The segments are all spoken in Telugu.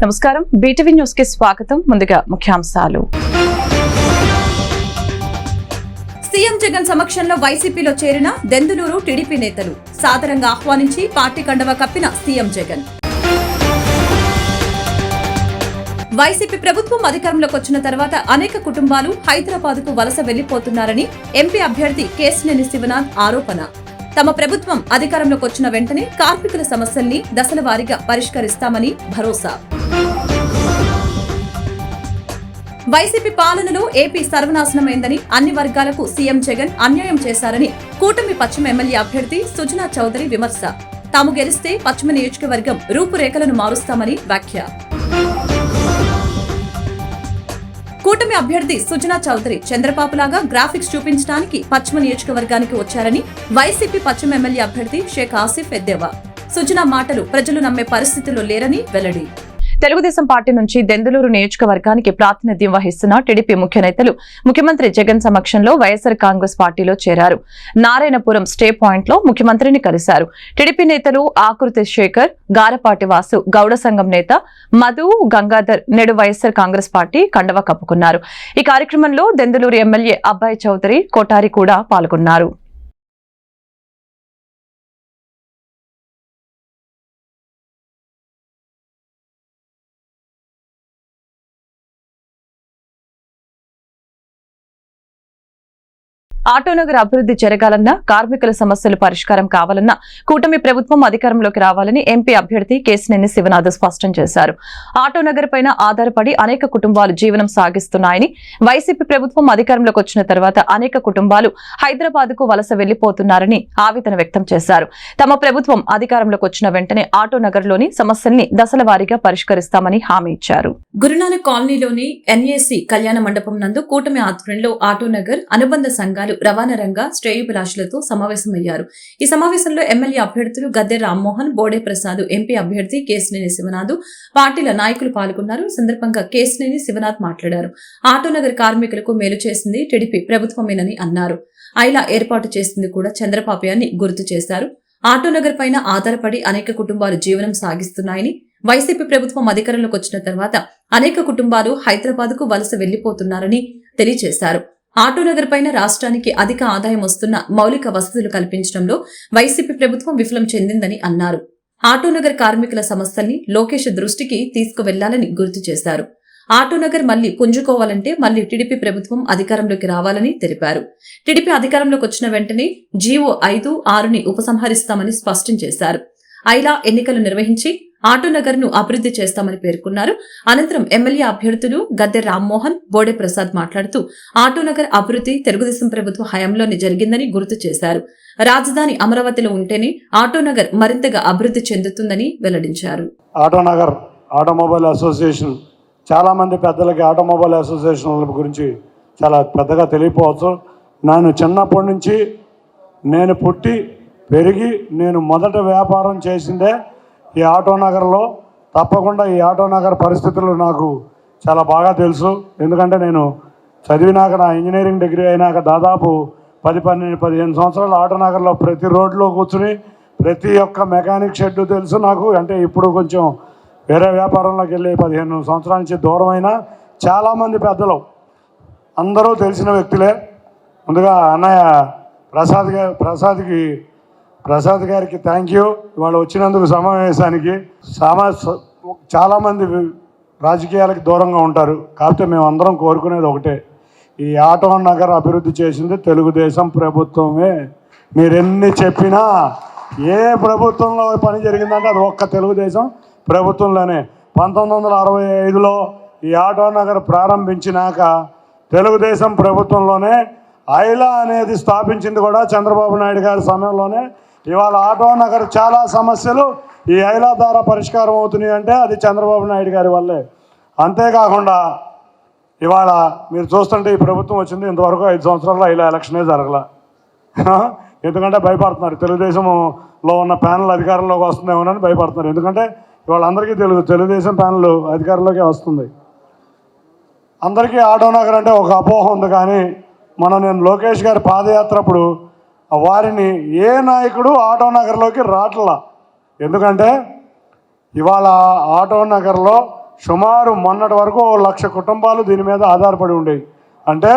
నమస్కారం, బీటీవీ న్యూస్ కి స్వాగతం. ముందుగా ముఖ్యాంశాలు. సీఎం జగన్ సమక్షంలో వైసీపీలో చేరిన దెందులూరు టీడీపీ నేతలు సాదరంగా ఆహ్వానించి పార్టీ కండవ కప్పిన సీఎం జగన్. వైసీపీ ప్రభుత్వం అధికారంలోకి వచ్చిన తర్వాత అనేక కుటుంబాలు హైదరాబాద్ కు వలస వెళ్లిపోతున్నారని ఎంపీ అభ్యర్థి కేశినేని శివనాథ్ ఆరోపణ. తమ ప్రభుత్వం అధికారంలోకి వచ్చిన వెంటనే కార్మికుల సమస్యల్ని దశల వారీగా పరిష్కరిస్తామని భరోసా. వైసీపీ పాలనలో ఏపీ సర్వనాశనమైందని, అన్ని వర్గాలకు సీఎం జగన్ అన్యాయం చేశారని కూటమి పశ్చిమ ఎమ్మెల్యే అభ్యర్థి సుజనా చౌదరి విమర్శ. తాము గెలిస్తే పశ్చిమ నియోజకవర్గం రూపురేఖలను మారుస్తామని వ్యాఖ్య. కూటమి అభ్యర్థి సుజనా చౌదరి చంద్రబాబులాగా గ్రాఫిక్స్ చూపించడానికి పశ్చిమ నియోజకవర్గానికి వచ్చారని వైసీపీ పశ్చిమ ఎమ్మెల్యే అభ్యర్థి షేక్ ఆసిఫ్ ఎద్దేవా. సుజనా మాటలు ప్రజలు నమ్మే పరిస్థితిలో లేరని వెల్లడి. తెలుగుదేశం పార్టీ నుంచి దెందులూరు నియోజకవర్గానికి ప్రాతినిధ్యం వహిస్తున్న టీడీపీ ముఖ్య నేతలు ముఖ్యమంత్రి జగన్ సమక్షంలో వైఎస్సార్ కాంగ్రెస్ పార్టీలో చేరారు. నారాయణపురం స్టే పాయింట్ లో ముఖ్యమంత్రిని కలిశారు. టీడీపీ నేతలు ఆకృతి శేఖర్, గారపాటి వాసు, గౌడ సంఘం నేత మధు, గంగాధర్ నేడు వైఎస్సార్ కాంగ్రెస్ పార్టీ కండవ కప్పుకున్నారు. ఈ కార్యక్రమంలో దెందులూరు ఎమ్మెల్యే అబ్బాయి చౌదరి, కోటారి కూడా పాల్గొన్నారు. ఆటోనగర్ అభివృద్ధి జరగాలన్నా, కార్మికుల సమస్యలు పరిష్కారం కావాలన్నా కూటమి ప్రభుత్వం అధికారంలోకి రావాలని ఎంపీ అభ్యర్థి కేశినేని శివనాథ్ స్పష్టం చేశారు. ఆటోనగర్ పైన ఆధారపడి అనేక కుటుంబాలు జీవనం సాగిస్తున్నాయని, వైసీపీ ప్రభుత్వం అధికారంలోకి వచ్చిన తర్వాత అనేక కుటుంబాలు హైదరాబాద్ కు వలస వెళ్లిపోతున్నారని ఆవేదన వ్యక్తం చేశారు. తమ ప్రభుత్వం అధికారంలోకి వచ్చిన వెంటనే ఆటోనగర్ లోని సమస్యల్ని దశల వారీగా పరిష్కరిస్తామని హామీ ఇచ్చారు. గురునానక్ కాలనీలోని ఎన్ఏసీ కళ్యాణ మండపం నందు కూటమి ఆధ్వర్యంలో ఆటోనగర్ అనుబంధ సంఘాలు, రవాణా రంగ శ్రేయోభిలాషులతో సమావేశమయ్యారు. ఈ సమావేశంలో ఎమ్మెల్యే అభ్యర్థులు గద్దె రామ్మోహన్, బోడే ప్రసాద్, ఎంపీ అభ్యర్థి కేశినేని శివనాథ్, పార్టీల నాయకులు పాల్గొన్నారు. ఈ సందర్భంగా కేశినేని శివనాథ్ మాట్లాడారు. ఆటోనగర్ కార్మికులకు మేలు చేసింది టీడీపీ ప్రభుత్వమేనని అన్నారు. ఐలా ఏర్పాటు చేసింది కూడా చంద్రబాబు అని గుర్తు చేశారు. ఆటోనగర్ పైన ఆధారపడి అనేక కుటుంబాలు జీవనం సాగిస్తున్నాయని, వైసీపీ ప్రభుత్వం అధికారంలోకి వచ్చిన తర్వాత అనేక కుటుంబాలు హైదరాబాద్ కు వలస వెళ్లిపోతున్నారని తెలియజేశారు. ఆటోనగర్ పైన రాష్ట్రానికి అధిక ఆదాయం వస్తున్న మౌలిక వసతులు కల్పించడంలో వైసీపీ ప్రభుత్వం విఫలం చెందిందని అన్నారు. ఆటోనగర్ కార్మికుల సమస్యల్ని లోకేష్ దృష్టికి తీసుకువెళ్లాలని గుర్తు చేశారు. ఆటోనగర్ మళ్లీ పుంజుకోవాలంటే మళ్లీ టీడీపీ ప్రభుత్వం అధికారంలోకి రావాలని తెలిపారు. టీడీపీ అధికారంలోకి వచ్చిన వెంటనే జీవో 5-6ని ఉపసంహరిస్తామని స్పష్టం చేశారు. ఐలా ఎన్నికలు నిర్వహించి ఆటోనగర్ ను అభివృద్ధి చేస్తామని పేర్కొన్నారు. అనంతరం ఎమ్మెల్యే అభ్యర్థులు గద్దె రామ్మోహన్, బోడే ప్రసాద్ మాట్లాడుతూ ఆటోనగర్ అభివృద్ధి తెలుగుదేశం ప్రభుత్వ హయాంలోనే జరిగిందని గుర్తు చేశారు. రాజధాని అమరావతిలో ఉంటేనే ఆటోనగర్ మరింతగా అభివృద్ధి చెందుతుందని వెల్లడించారు. ఆటోనగర్ ఆటోమొబైల్ అసోసియేషన్, చాలా మంది పెద్దలకి ఆటోమొబైల్ అసోసియేషన్ గురించి చాలా పెద్దగా తెలియకపోవచ్చు. నేను చిన్నప్పటి నుంచి, నేను పుట్టి పెరిగి నేను మొదట వ్యాపారం చేసిందే ఈ ఆటోనగర్లో. తప్పకుండా ఈ ఆటోనగర్ పరిస్థితులు నాకు చాలా బాగా తెలుసు. ఎందుకంటే నేను చదివినాక, నా ఇంజనీరింగ్ డిగ్రీ అయినాక దాదాపు 10-15 సంవత్సరాలు ఆటోనగర్లో ప్రతి రోడ్లో కూర్చుని ప్రతి ఒక్క మెకానిక్ షెడ్ తెలుసు నాకు. అంటే ఇప్పుడు కొంచెం వేరే వ్యాపారంలోకి వెళ్ళి 15 సంవత్సరాల నుంచి దూరం అయినా చాలామంది పెద్దలు అందరూ తెలిసిన వ్యక్తులే. ముందుగా అన్నయ్య ప్రసాద్ గారికి థ్యాంక్ యూ, వాళ్ళు వచ్చినందుకు సమావేశానికి. చాలామంది రాజకీయాలకు దూరంగా ఉంటారు, కాకపోతే మేము అందరం కోరుకునేది ఒకటే, ఈ ఆటోనగర్ అభివృద్ధి చేసింది తెలుగుదేశం ప్రభుత్వమే. మీరెన్ని చెప్పినా ఏ ప్రభుత్వంలో పని జరిగిందంటే అది ఒక్క తెలుగుదేశం ప్రభుత్వంలోనే. 1965లో ఈ ఆటోనగర్ ప్రారంభించినాక తెలుగుదేశం ప్రభుత్వంలోనే ఐలా అనేది స్థాపించింది కూడా చంద్రబాబు నాయుడు గారి సమయంలోనే. ఇవాళ ఆటోనగర్ చాలా సమస్యలు ఈ ఐలా ద్వారా పరిష్కారం అవుతున్నాయి అంటే అది చంద్రబాబు నాయుడు గారి వల్లే. అంతేకాకుండా ఇవాళ మీరు చూస్తుంటే ఈ ప్రభుత్వం వచ్చింది, ఇంతవరకు 5 సంవత్సరాల్లో ఐలా ఎలక్షనే జరగల. ఎందుకంటే భయపడుతున్నారు, తెలుగుదేశంలో ఉన్న ప్యానల్ అధికారంలోకి వస్తుందేమోనని భయపడుతున్నారు. ఎందుకంటే ఇవాళ అందరికీ తెలుగుదేశం ప్యానల్ అధికారంలోకి వస్తుంది. అందరికీ ఆటోనగర్ అంటే ఒక అపోహ ఉంది. కానీ నేను లోకేష్ గారి పాదయాత్ర అప్పుడు వారిని ఏ నాయకుడు ఆటోనగర్లోకి రాట్లా. ఎందుకంటే ఇవాళ ఆటోనగర్లో సుమారు మొన్నటి వరకు 1,00,000 కుటుంబాలు దీని మీద ఆధారపడి ఉండేవి. అంటే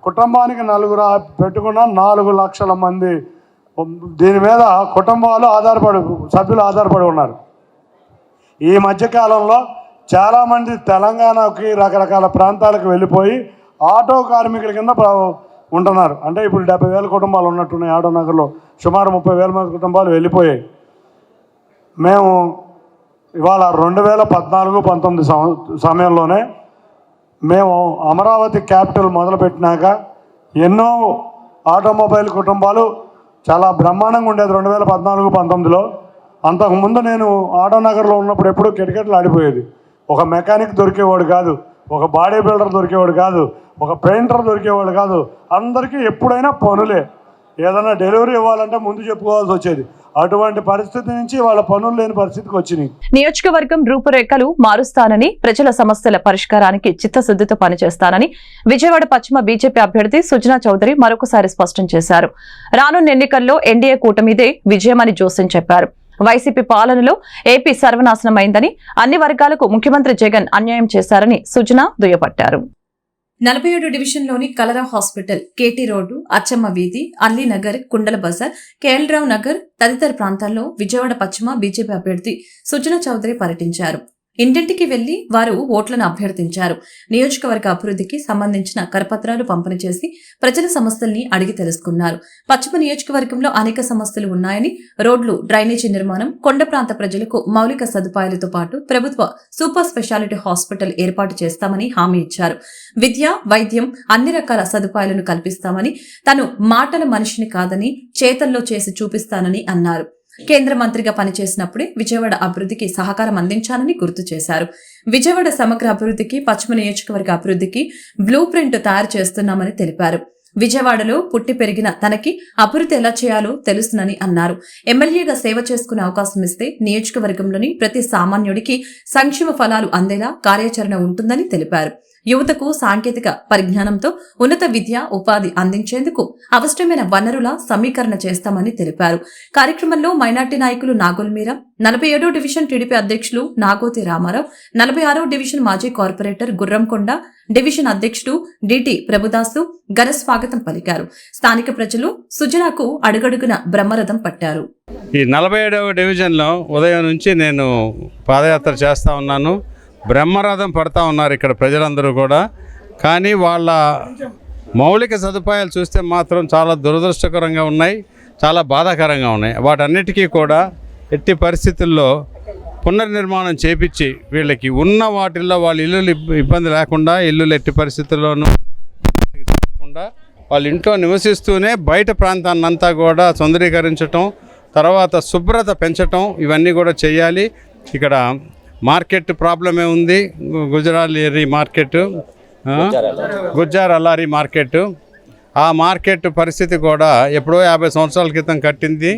కుటుంబానికి 4 పెట్టుకున్న 4 లక్షల మంది దీని మీద కుటుంబాలు సభ్యులు ఆధారపడి ఉన్నారు. ఈ మధ్యకాలంలో చాలామంది తెలంగాణకి రకరకాల ప్రాంతాలకు వెళ్ళిపోయి ఆటో కార్మికుల కింద ఉంటున్నారు. అంటే ఇప్పుడు 70,000 కుటుంబాలు ఉన్నట్టున్నాయి ఆటో నగర్లో. సుమారు 30,000 మంది కుటుంబాలు వెళ్ళిపోయాయి. మేము ఇవాళ 2014-19 సమయంలోనే మేము అమరావతి క్యాపిటల్ మొదలుపెట్టినాక ఎన్నో ఆటోమొబైల్ కుటుంబాలు చాలా బ్రహ్మాండంగా ఉండేది 2014-19లో. అంతకుముందు నేను ఆటో నగర్లో ఉన్నప్పుడు ఎప్పుడూ కిటకిటలు ఆడిపోయేది. ఒక మెకానిక్ దొరికేవాడు కాదు, ఒక బాడీ బిల్డర్ దొరికేవాడు కాదు, ఒక పెయింటర్ దొరికేవాడు కాదు. అందరికీ ఎప్పుడైనా పనులే. ఏదైనా డెలివరీ ఇవ్వాలంటే ముందు చెప్పుకోవాల్సి వచ్చేది. అటువంటి పరిస్థితి నుంచి వాళ్ళ పనులు లేని పరిస్థితికి వచ్చినాయి. నియోజకవర్గం రూపురేఖలు మారుస్తానని, ప్రజల సమస్యల పరిష్కారానికి చిత్తశుద్ధితో పనిచేస్తానని విజయవాడ పశ్చిమ బీజేపీ అభ్యర్థి సుజనా చౌదరి మరొకసారి స్పష్టం చేశారు. రానున్న ఎన్నికల్లో ఎన్డీఏ కూటమిదే విజయమని జోసెన్ చెప్పారు. వైసీపీ పాలనలో ఏపీ సర్వనాశనమైందని, అన్ని వర్గాలకు ముఖ్యమంత్రి జగన్ అన్యాయం చేశారని సుజనా దుయ్యబట్టారు. 47 డివిజన్లోని కలరా హాస్పిటల్, కేటీ రోడ్డు, అచ్చమ్మ వీధి, అల్లీనగర్, కుండల బజార్, కేఎల్రావు నగర్ తదితర ప్రాంతాల్లో విజయవాడ పశ్చిమ బీజేపీ అభ్యర్థి సుజనా చౌదరి పర్యటించారు. ఇంటింటికి వెళ్లి వారు ఓట్లను అభ్యర్థించారు. నియోజకవర్గ అభివృద్ధికి సంబంధించిన కరపత్రాలు పంపిణీ చేసి ప్రజల సమస్యల్ని అడిగి తెలుసుకున్నారు. పశ్చిమ నియోజకవర్గంలో అనేక సమస్యలు ఉన్నాయని, రోడ్లు, డ్రైనేజీ నిర్మాణం, కొండ ప్రాంత ప్రజలకు మౌలిక సదుపాయాలతో పాటు ప్రభుత్వ సూపర్ స్పెషాలిటీ హాస్పిటల్ ఏర్పాటు చేస్తామని హామీ ఇచ్చారు. విద్య, వైద్యం అన్ని రకాల సదుపాయాలను కల్పిస్తామని, తను మాటల మనిషిని కాదని చేతల్లో చేసి చూపిస్తానని అన్నారు. కేంద్ర మంత్రిగా పనిచేసినప్పుడే విజయవాడ అభివృద్ధికి సహకారం అందించానని గుర్తు చేశారు. విజయవాడ సమగ్ర అభివృద్ధికి, పశ్చిమ నియోజకవర్గ అభివృద్ధికి బ్లూ ప్రింట్ తయారు చేస్తున్నామని తెలిపారు. విజయవాడలో పుట్టి పెరిగిన తనకి అభివృద్ధి ఎలా చేయాలో తెలుసునని అన్నారు. ఎమ్మెల్యేగా సేవ చేసుకునే అవకాశం ఇస్తే నియోజకవర్గంలోని ప్రతి సామాన్యుడికి సంక్షేమ ఫలాలు అందేలా కార్యాచరణ ఉంటుందని తెలిపారు. యువతకు సాంకేతిక పరిజ్ఞానంతో ఉన్నత విద్య, ఉపాధి అందించేందుకు అవసరమైన వనరుల సమీకరణ చేస్తామని తెలిపారు. కార్యక్రమంలో మైనార్టీ నాయకులు నాగోల్ మీరా, 47వ డివిజన్ టీడీపీ అధ్యక్షులు నాగోతి రామారావు, 46వ డివిజన్ మాజీ కార్పొరేటర్ గుర్రంకొండ, డివిజన్ అధ్యక్షుడు డిటి ప్రభుదాసు ఘన స్వాగతం పలికారు. స్థానిక ప్రజలు సుజనాకు అడుగడుగున బ్రహ్మరథం పట్టారు. ఈ 47వ డివిజన్లో ఉదయం నుంచి నేను పాదయాత్ర చేస్తూ ఉన్నాను. బ్రహ్మరథం పడతా ఉన్నారు ఇక్కడ ప్రజలందరూ కూడా. కానీ వాళ్ళ మౌలిక సదుపాయాలు చూస్తే మాత్రం చాలా దురదృష్టకరంగా ఉన్నాయి, చాలా బాధాకరంగా ఉన్నాయి. వాటన్నిటికీ కూడా ఎట్టి పరిస్థితుల్లో పునర్నిర్మాణం చేపించి వీళ్ళకి ఉన్న వాటిల్లో వాళ్ళ ఇల్లులు ఇబ్బంది లేకుండా, ఇల్లులు ఎట్టి పరిస్థితుల్లోనూ వాళ్ళ ఇంట్లో నివసిస్తూనే బయట ప్రాంతాన్నంతా కూడా సుందరీకరించటం, తర్వాత శుభ్రత పెంచటం, ఇవన్నీ కూడా చేయాలి. ఇక్కడ మార్కెట్ ప్రాబ్లమే ఉంది. గుజరాలీ మార్కెట్, గుజ్జార్ అల్లారీ మార్కెట్, ఆ మార్కెట్ పరిస్థితి కూడా ఎప్పుడో 50 సంవత్సరాల క్రితం కట్టింది.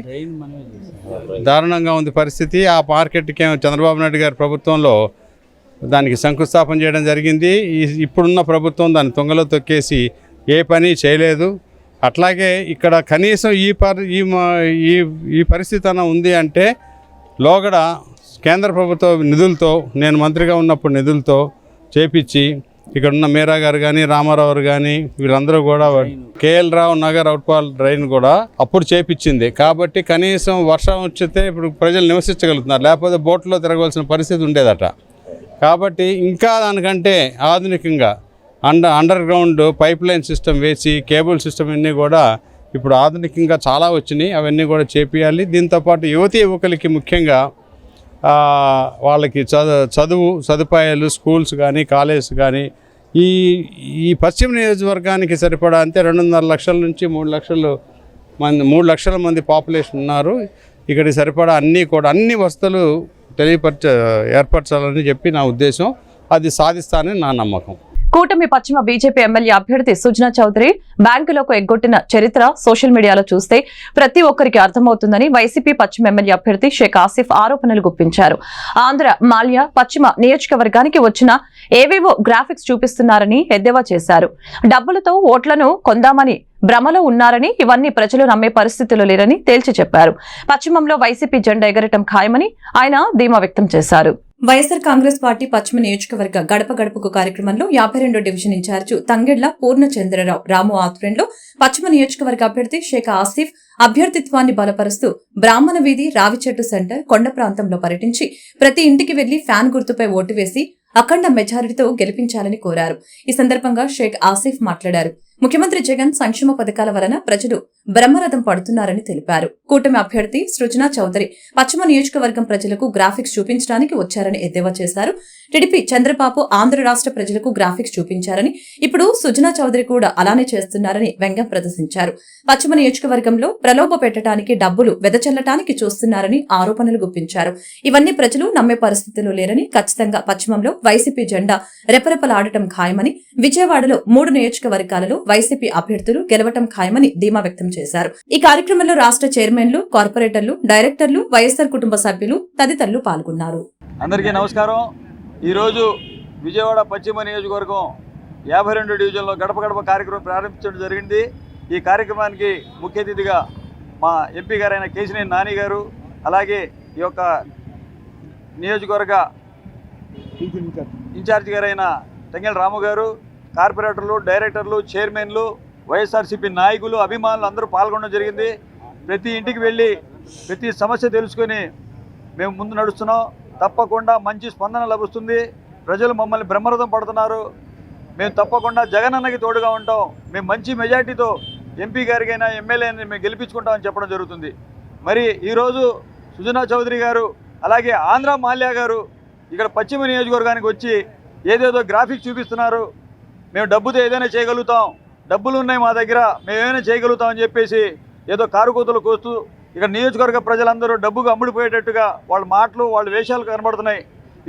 దారుణంగా ఉంది పరిస్థితి. ఆ మార్కెట్కి చంద్రబాబు నాయుడు గారి ప్రభుత్వంలో దానికి శంకుస్థాపన చేయడం జరిగింది. ఇప్పుడున్న ప్రభుత్వం దాన్ని తుంగలో తొక్కేసి ఏ పని చేయలేదు. అట్లాగే ఇక్కడ కనీసం ఈ పరిస్థితి అన్న ఉంది అంటే లోగడ కేంద్ర ప్రభుత్వ నిధులతో, నేను మంత్రిగా ఉన్నప్పుడు నిధులతో చేపించి ఇక్కడ ఉన్న మీరా గారు కానీ, రామారావు గారు కానీ వీళ్ళందరూ కూడా కేఎల్ రావు నగర్ అవుట్ఫాల్ డ్రైన్ కూడా అప్పుడు చేపించింది. కాబట్టి కనీసం వర్షం వచ్చితే ఇప్పుడు ప్రజలు నివసించగలుగుతున్నారు, లేకపోతే బోట్లో తిరగవలసిన పరిస్థితి ఉండేదట. కాబట్టి ఇంకా దానికంటే ఆధునికంగా underground pipeline system వేసి, కేబుల్ సిస్టమ్ అన్నీ కూడా ఇప్పుడు ఆధునికంగా చాలా వచ్చినాయి. అవన్నీ కూడా చేపియాలి. దీంతోపాటు యువతీ యువకులకి ముఖ్యంగా వాళ్ళకి చదువు సదుపాయాలు, స్కూల్స్ కానీ, కాలేజెస్ కానీ ఈ పశ్చిమ నియోజకవర్గానికి సరిపడా అంతే 2.5 లక్షల నుంచి 3 లక్షల మంది పాపులేషన్ ఉన్నారు. ఇక్కడికి సరిపడా అన్ని వసతులు ఏర్పరచాలని చెప్పి నా ఉద్దేశం. అది సాధిస్తానని నా నమ్మకం. కూటమి పశ్చిమ బీజేపీ ఎమ్మెల్యే అభ్యర్థి సుజనా చౌదరి బ్యాంకులకు ఎగ్గొట్టిన చరిత్ర సోషల్ మీడియాలో చూస్తే ప్రతి ఒక్కరికి అర్థమవుతుందని వైసీపీ పశ్చిమ ఎమ్మెల్యే అభ్యర్థి షేక్ ఆసిఫ్ ఆరోపణలు గుప్పించారు. ఆంధ్ర మాల్యా పశ్చిమ నియోజకవర్గానికి వచ్చిన ఏవేవో గ్రాఫిక్స్ చూపిస్తున్నారని ఎద్దేవా చేశారు. డబ్బులతో ఓట్లను కొందామని భ్రమలో ఉన్నారని, ఇవన్నీ ప్రజలు నమ్మే పరిస్థితులు లేరని తేల్చి చెప్పారు. పశ్చిమంలో వైసీపీ జెండా ఎగరటం ఖాయమని ఆయన ధీమా వ్యక్తం చేశారు. వైఎస్ఆర్ కాంగ్రెస్ పార్టీ పశ్చిమ నియోజకవర్గ గడప గడపకు కార్యక్రమంలో 52వ డివిజన్ ఇన్ఛార్జి తంగెళ్ల పూర్ణచంద్రరావు రాము ఆధ్వర్యంలో పశ్చిమ నియోజకవర్గ అభ్యర్థి షేక్ ఆసిఫ్ అభ్యర్థిత్వాన్ని బలపరుస్తూ బ్రాహ్మణ వీధి రావిచెట్టు సెంటర్ కొండ ప్రాంతంలో పర్యటించి ప్రతి ఇంటికి వెళ్లి ఫ్యాన్ గుర్తుపై ఓటు వేసి అఖండ మెజారిటీతో గెలిపించాలని కోరారు. ఈ సందర్భంగా షేక్ ఆసిఫ్ మాట్లాడారు. ముఖ్యమంత్రి జగన్ సంక్షేమ పథకాల వలన ప్రజలు బ్రహ్మరథం పడుతున్నారని తెలిపారు. కూటమి అభ్యర్థి సృజనా చౌదరి పశ్చిమ నియోజకవర్గం ప్రజలకు గ్రాఫిక్స్ చూపించడానికి వచ్చారని ఎద్దేవా చేశారు. టీడీపీ చంద్రబాబు ఆంధ్ర రాష్ట్ర ప్రజలకు గ్రాఫిక్స్ చూపించారని, ఇప్పుడు సుజనా చౌదరి కూడా అలానే చేస్తున్నారని వ్యంగ్యం ప్రదర్శించారు. పశ్చిమ నియోజకవర్గంలో ప్రలోభ పెట్టడానికి డబ్బులు వెదచల్లటానికి చూస్తున్నారని ఆరోపణలు గుప్పించారు. ఇవన్నీ ప్రజలు నమ్మే పరిస్థితిలో లేరని, ఖచ్చితంగా పశ్చిమంలో వైసీపీ జెండా రెపరెపలాడటం ఖాయమని, విజయవాడలో 3 నియోజకవర్గాలలో వైసీపీ అభ్యర్థులు గెలవటం ఖాయమని ధీమా వ్యక్తం చేశారు. ఈ కార్యక్రమంలో రాష్ట్ర చైర్మన్లు, కార్పొరేటర్లు, డైరెక్టర్లు, వైఎస్ఆర్ కుటుంబ సభ్యులు తదితరులు పాల్గొన్నారు. అందరికీ నమస్కారం. ఈరోజు విజయవాడ పశ్చిమ నియోజకవర్గం 52 డివిజన్లో గడప గడప కార్యక్రమం ప్రారంభించడం జరిగింది. ఈ కార్యక్రమానికి ముఖ్య అతిథిగా మా ఎంపీ గారైన కేశినేని నాని గారు, అలాగే ఈ యొక్క నియోజకవర్గ ఇన్ఛార్జి గారైన తంగెళ్ల రాము గారు, కార్పొరేటర్లు, డైరెక్టర్లు, చైర్మన్లు, వైఎస్ఆర్సీపీ నాయకులు, అభిమానులు అందరూ పాల్గొనడం జరిగింది. ప్రతి ఇంటికి వెళ్ళి ప్రతి సమస్య తెలుసుకొని మేము ముందు నడుస్తున్నాం. తప్పకుండా మంచి స్పందన లభిస్తుంది. ప్రజలు మమ్మల్ని బ్రహ్మరథం పడుతున్నారు. మేము తప్పకుండా జగన్ అన్నకి తోడుగా ఉంటాం. మేము మంచి మెజార్టీతో ఎంపీ గారికైనా ఎమ్మెల్యేని మేము గెలిపించుకుంటామని చెప్పడం జరుగుతుంది. మరి ఈరోజు సుజనా చౌదరి గారు, అలాగే ఆంధ్ర మాల్యా గారు ఇక్కడ పశ్చిమ నియోజకవర్గానికి వచ్చి ఏదేదో గ్రాఫిక్స్ చూపిస్తున్నారు. మేము డబ్బుతో ఏదైనా చేయగలుగుతాం, డబ్బులు ఉన్నాయి మా దగ్గర, మేము ఏమైనా చేయగలుగుతామని చెప్పేసి ఏదో కారుకూతలు కోస్తూ ఇక్కడ నియోజకవర్గ ప్రజలందరూ డబ్బుకు అమ్ముడిపోయేటట్టుగా వాళ్ళ మాటలు, వాళ్ళ వేషాలు కనబడుతున్నాయి.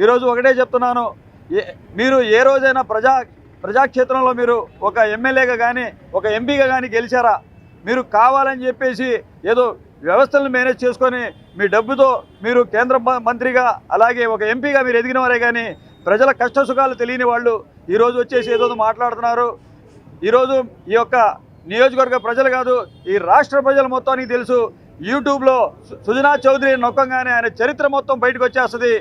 ఈరోజు ఒకటే చెప్తున్నాను, మీరు ఏ రోజైనా ప్రజాక్షేత్రంలో మీరు ఒక ఎమ్మెల్యేగా కానీ ఒక ఎంపీగా కానీ గెలిచారా? మీరు కావాలని చెప్పేసి ఏదో వ్యవస్థలను మేనేజ్ చేసుకొని మీ డబ్బుతో మీరు కేంద్ర మంత్రిగా, అలాగే ఒక ఎంపీగా మీరు ఎదిగిన వారే కానీ ప్రజల కష్ట సుఖాలు తెలియని వాళ్ళు ఈరోజు వచ్చేసి ఏదో మాట్లాడుతున్నారు. ఈరోజు ఈ యొక్క నియోజకవర్గ ప్రజలు కాదు, ఈ రాష్ట్ర ప్రజలు మొత్తానికి తెలుసు. యూట్యూబ్లో సుజనా చౌదరి నొక్కంగానే ఆయన చరిత్ర మొత్తం బయటకు వచ్చేస్తుంది.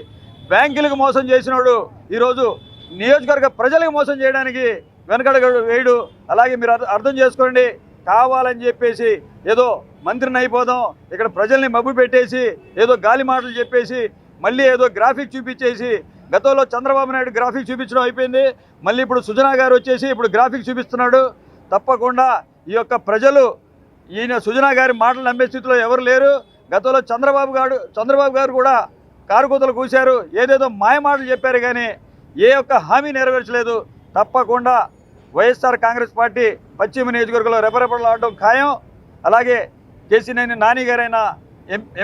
బ్యాంకులకు మోసం చేసినాడు ఈరోజు నియోజకవర్గ ప్రజలకు మోసం చేయడానికి వెనకడుగు వేయడు. అలాగే మీరు అర్థం చేసుకోండి. కావాలని చెప్పేసి ఏదో మంత్రిని అయిపోదాం, ఇక్కడ ప్రజల్ని మబ్బు పెట్టేసి ఏదో గాలి మాటలు చెప్పేసి మళ్ళీ ఏదో గ్రాఫిక్ చూపించేసి, గతంలో చంద్రబాబు నాయుడు గ్రాఫిక్ చూపించడం అయిపోయింది, మళ్ళీ ఇప్పుడు సుజనా గారు వచ్చేసి ఇప్పుడు గ్రాఫిక్ చూపిస్తున్నాడు. తప్పకుండా ఈ యొక్క ప్రజలు ఈయన సుజనా గారి మాటలు నమ్మే స్థితిలో ఎవరు లేరు. గతంలో చంద్రబాబు గారు కూడా కారుకూతలు కూశారు, ఏదేదో మాయ మాటలు చెప్పారు, కానీ ఏ ఒక్క హామీ నెరవేర్చలేదు. తప్పకుండా వైఎస్ఆర్ కాంగ్రెస్ పార్టీ పశ్చిమ నియోజకవర్గంలో రెపరెపలాడడం ఖాయం. అలాగే కేశినేని నాని గారైనా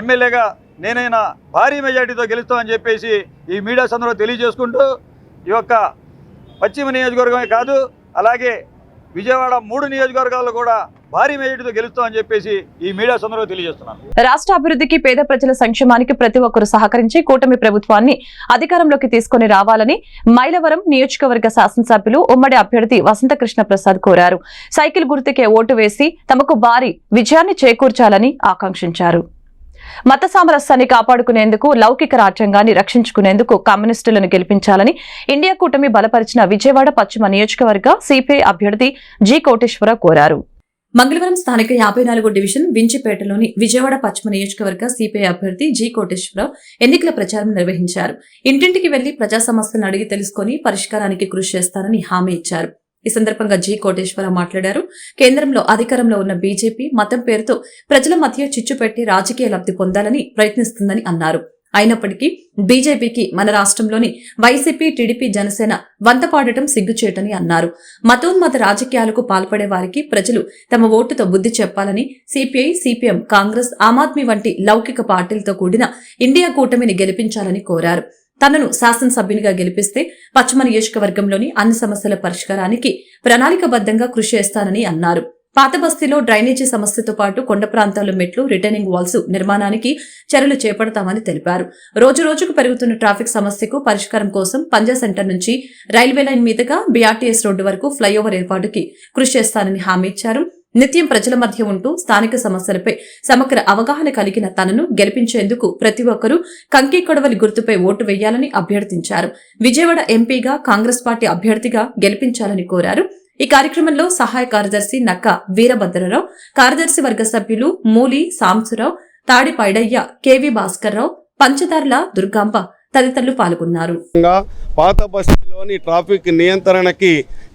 ఎమ్మెల్యేగా నేనైనా భారీ మెజార్టీతో గెలుస్తామని చెప్పేసి ఈ మీడియా సందర్భంలో తెలియజేసుకుంటూ, ఈ యొక్క పశ్చిమ నియోజకవర్గమే కాదు అలాగే విజయవాడ 3 నియోజకవర్గాల్లో కూడా భారీ మెజార్టీతో గెలుస్తామని చెప్పేసి ఈ మీడియా సందర్భంలో తెలియజేస్తున్నాను. రాష్ట్ర అభివృద్ధికి, పేద ప్రజల సంక్షేమానికి ప్రతి ఒక్కరూ సహకరించి కూటమి ప్రభుత్వాన్ని అధికారంలోకి తీసుకుని రావాలని మైలవరం నియోజకవర్గ శాసనసభ్యులు ఉమ్మడి అభ్యర్థి వసంతకృష్ణ ప్రసాద్ కోరారు. సైకిల్ గుర్తుకే ఓటు వేసి తమకు భారీ విజయాన్ని చేకూర్చాలని ఆకాంక్షించారు. మత సామరస్యాన్ని కాపాడుకునేందుకు, లౌకిక రాజ్యాంగాన్ని రక్షించుకునేందుకు కమ్యూనిస్టులను గెలిపించాలని ఇండియా కూటమి బలపరిచిన విజయవాడ పశ్చిమ నియోజకవర్గ సిపిఐ అభ్యర్థి జి కోటేశ్వరరావు కోరారు. మంగళవారం స్థానిక 54వ డివిజన్ వించిపేటలోని విజయవాడ పశ్చిమ నియోజకవర్గ సిపిఐ అభ్యర్థి జి కోటేశ్వరరావు ఎన్నికల ప్రచారం నిర్వహించారు. ఇంటింటికి వెళ్లి ప్రజా సమస్యలను అడిగి తెలుసుకుని పరిష్కారానికి కృషి చేస్తారని హామీ ఇచ్చారు. ఈ సందర్భంగా జి కోటేశ్వరరావు మాట్లాడారు. కేంద్రంలో అధికారంలో ఉన్న బీజేపీ మతం పేరుతో ప్రజల మధ్య చిచ్చు పెట్టి రాజకీయ లబ్ధి పొందాలని ప్రయత్నిస్తుందని అన్నారు. అయినప్పటికీ బీజేపీకి మన రాష్ట్రంలోని వైసీపీ, టీడీపీ, జనసేన వంతపాడటం సిగ్గుచేటని అన్నారు. మతోన్మత రాజకీయాలకు పాల్పడే వారికి ప్రజలు తమ ఓటుతో బుద్ధి చెప్పాలని సిపిఐ, సిపిఎం, కాంగ్రెస్, ఆమ్ ఆద్మీ వంటి లౌకిక పార్టీలతో కూడిన ఇండియా కూటమిని గెలిపించాలని కోరారు. తనను శాసనసభ్యునిగా గెలిపిస్తే పశ్చిమ నియోజకవర్గంలోని అన్ని సమస్యల పరిష్కారానికి ప్రణాళికబద్ధంగా కృషి చేస్తానని అన్నారు. పాత బస్తీలో డ్రైనేజీ సమస్యతో పాటు కొండ ప్రాంతాల్లో మెట్లు, రిటర్నింగ్ వాల్స్ నిర్మాణానికి చర్యలు చేపడతామని తెలిపారు. రోజు రోజుకు పెరుగుతున్న ట్రాఫిక్ సమస్యకు పరిష్కారం కోసం పంజా సెంటర్ నుంచి రైల్వే లైన్ మీదుగా బీఆర్టీఎస్ రోడ్డు వరకు ఫ్లైఓవర్ ఏర్పాటుకి కృషి చేస్తానని హామీ ఇచ్చారు. నిత్యం ప్రజల మధ్య ఉంటూ స్థానిక సమస్యలపై సమగ్ర అవగాహన కలిగిన తనను గెలిపించేందుకు ప్రతి ఒక్కరూ కంకి కొడవలి గుర్తుపై ఓటు వేయాలని అభ్యర్థించారు. విజయవాడ ఎంపీగా కాంగ్రెస్ పార్టీ అభ్యర్థిగా గెలిపించాలని కోరారు. ఈ కార్యక్రమంలో సహాయ కార్యదర్శి నక్క వీరభద్రరావు, కార్యదర్శి వర్గ సభ్యులు మూలి సాంబశివరావు, తాడిపైడయ్య, కెవి భాస్కర్రావు, పంచదార్ల దుర్గాంబ తదితరులు పాల్గొన్నారు. పాత బస్తీలోని ట్రాఫిక్ నియంత్రణకి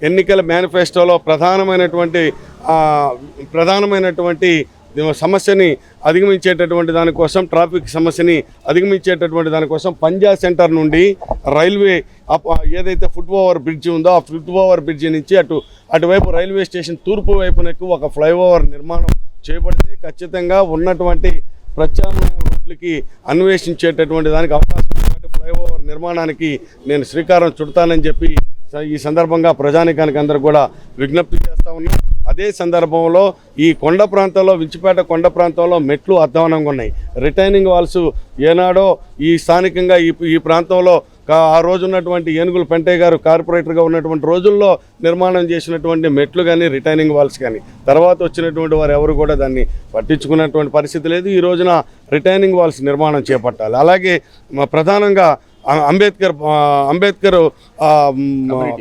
ఎన్నికల మేనిఫెస్టోలో ప్రధానమైనటువంటి సమస్యని అధిగమించేటటువంటి దానికోసం, ట్రాఫిక్ సమస్యని అధిగమించేటటువంటి దానికోసం పంజా సెంటర్ నుండి రైల్వే ఏదైతే ఫుట్ ఓవర్ బ్రిడ్జి ఉందో ఆ ఫుట్ ఓవర్ బ్రిడ్జి నుంచి అటువైపు రైల్వే స్టేషన్ తూర్పు వైపునకు ఒక ఫ్లైఓవర్ నిర్మాణం చేయబడితే ఖచ్చితంగా ఉన్నటువంటి ప్రత్యామ్నాయ రోడ్లకి అన్వేషించేటటువంటి దానికి అవకాశం ఉంది. ఫ్లైఓవర్ నిర్మాణానికి నేను శ్రీకారం చుడతానని చెప్పి ఈ సందర్భంగా ప్రజానికానికి అందరూ కూడా విజ్ఞప్తి చేస్తూ ఉన్నాం. అదే సందర్భంలో ఈ కొండ ప్రాంతంలో, వించిపేట కొండ ప్రాంతంలో మెట్లు అధ్వానంగా ఉన్నాయి. రిటైనింగ్ వాల్స్ ఏనాడో ఈ స్థానికంగా ఈ ప్రాంతంలో ఆ రోజు ఉన్నటువంటి ఏనుగుల పెంటయ్య గారు కార్పొరేటర్గా ఉన్నటువంటి రోజుల్లో నిర్మాణం చేసినటువంటి మెట్లు కానీ, రిటైనింగ్ వాల్స్ కానీ తర్వాత వచ్చినటువంటి వారు ఎవరు కూడా దాన్ని పట్టించుకున్నటువంటి పరిస్థితి లేదు. ఈ రోజున రిటైనింగ్ వాల్స్ నిర్మాణం చేపట్టాలి. అలాగే ప్రధానంగా అంబేద్కర్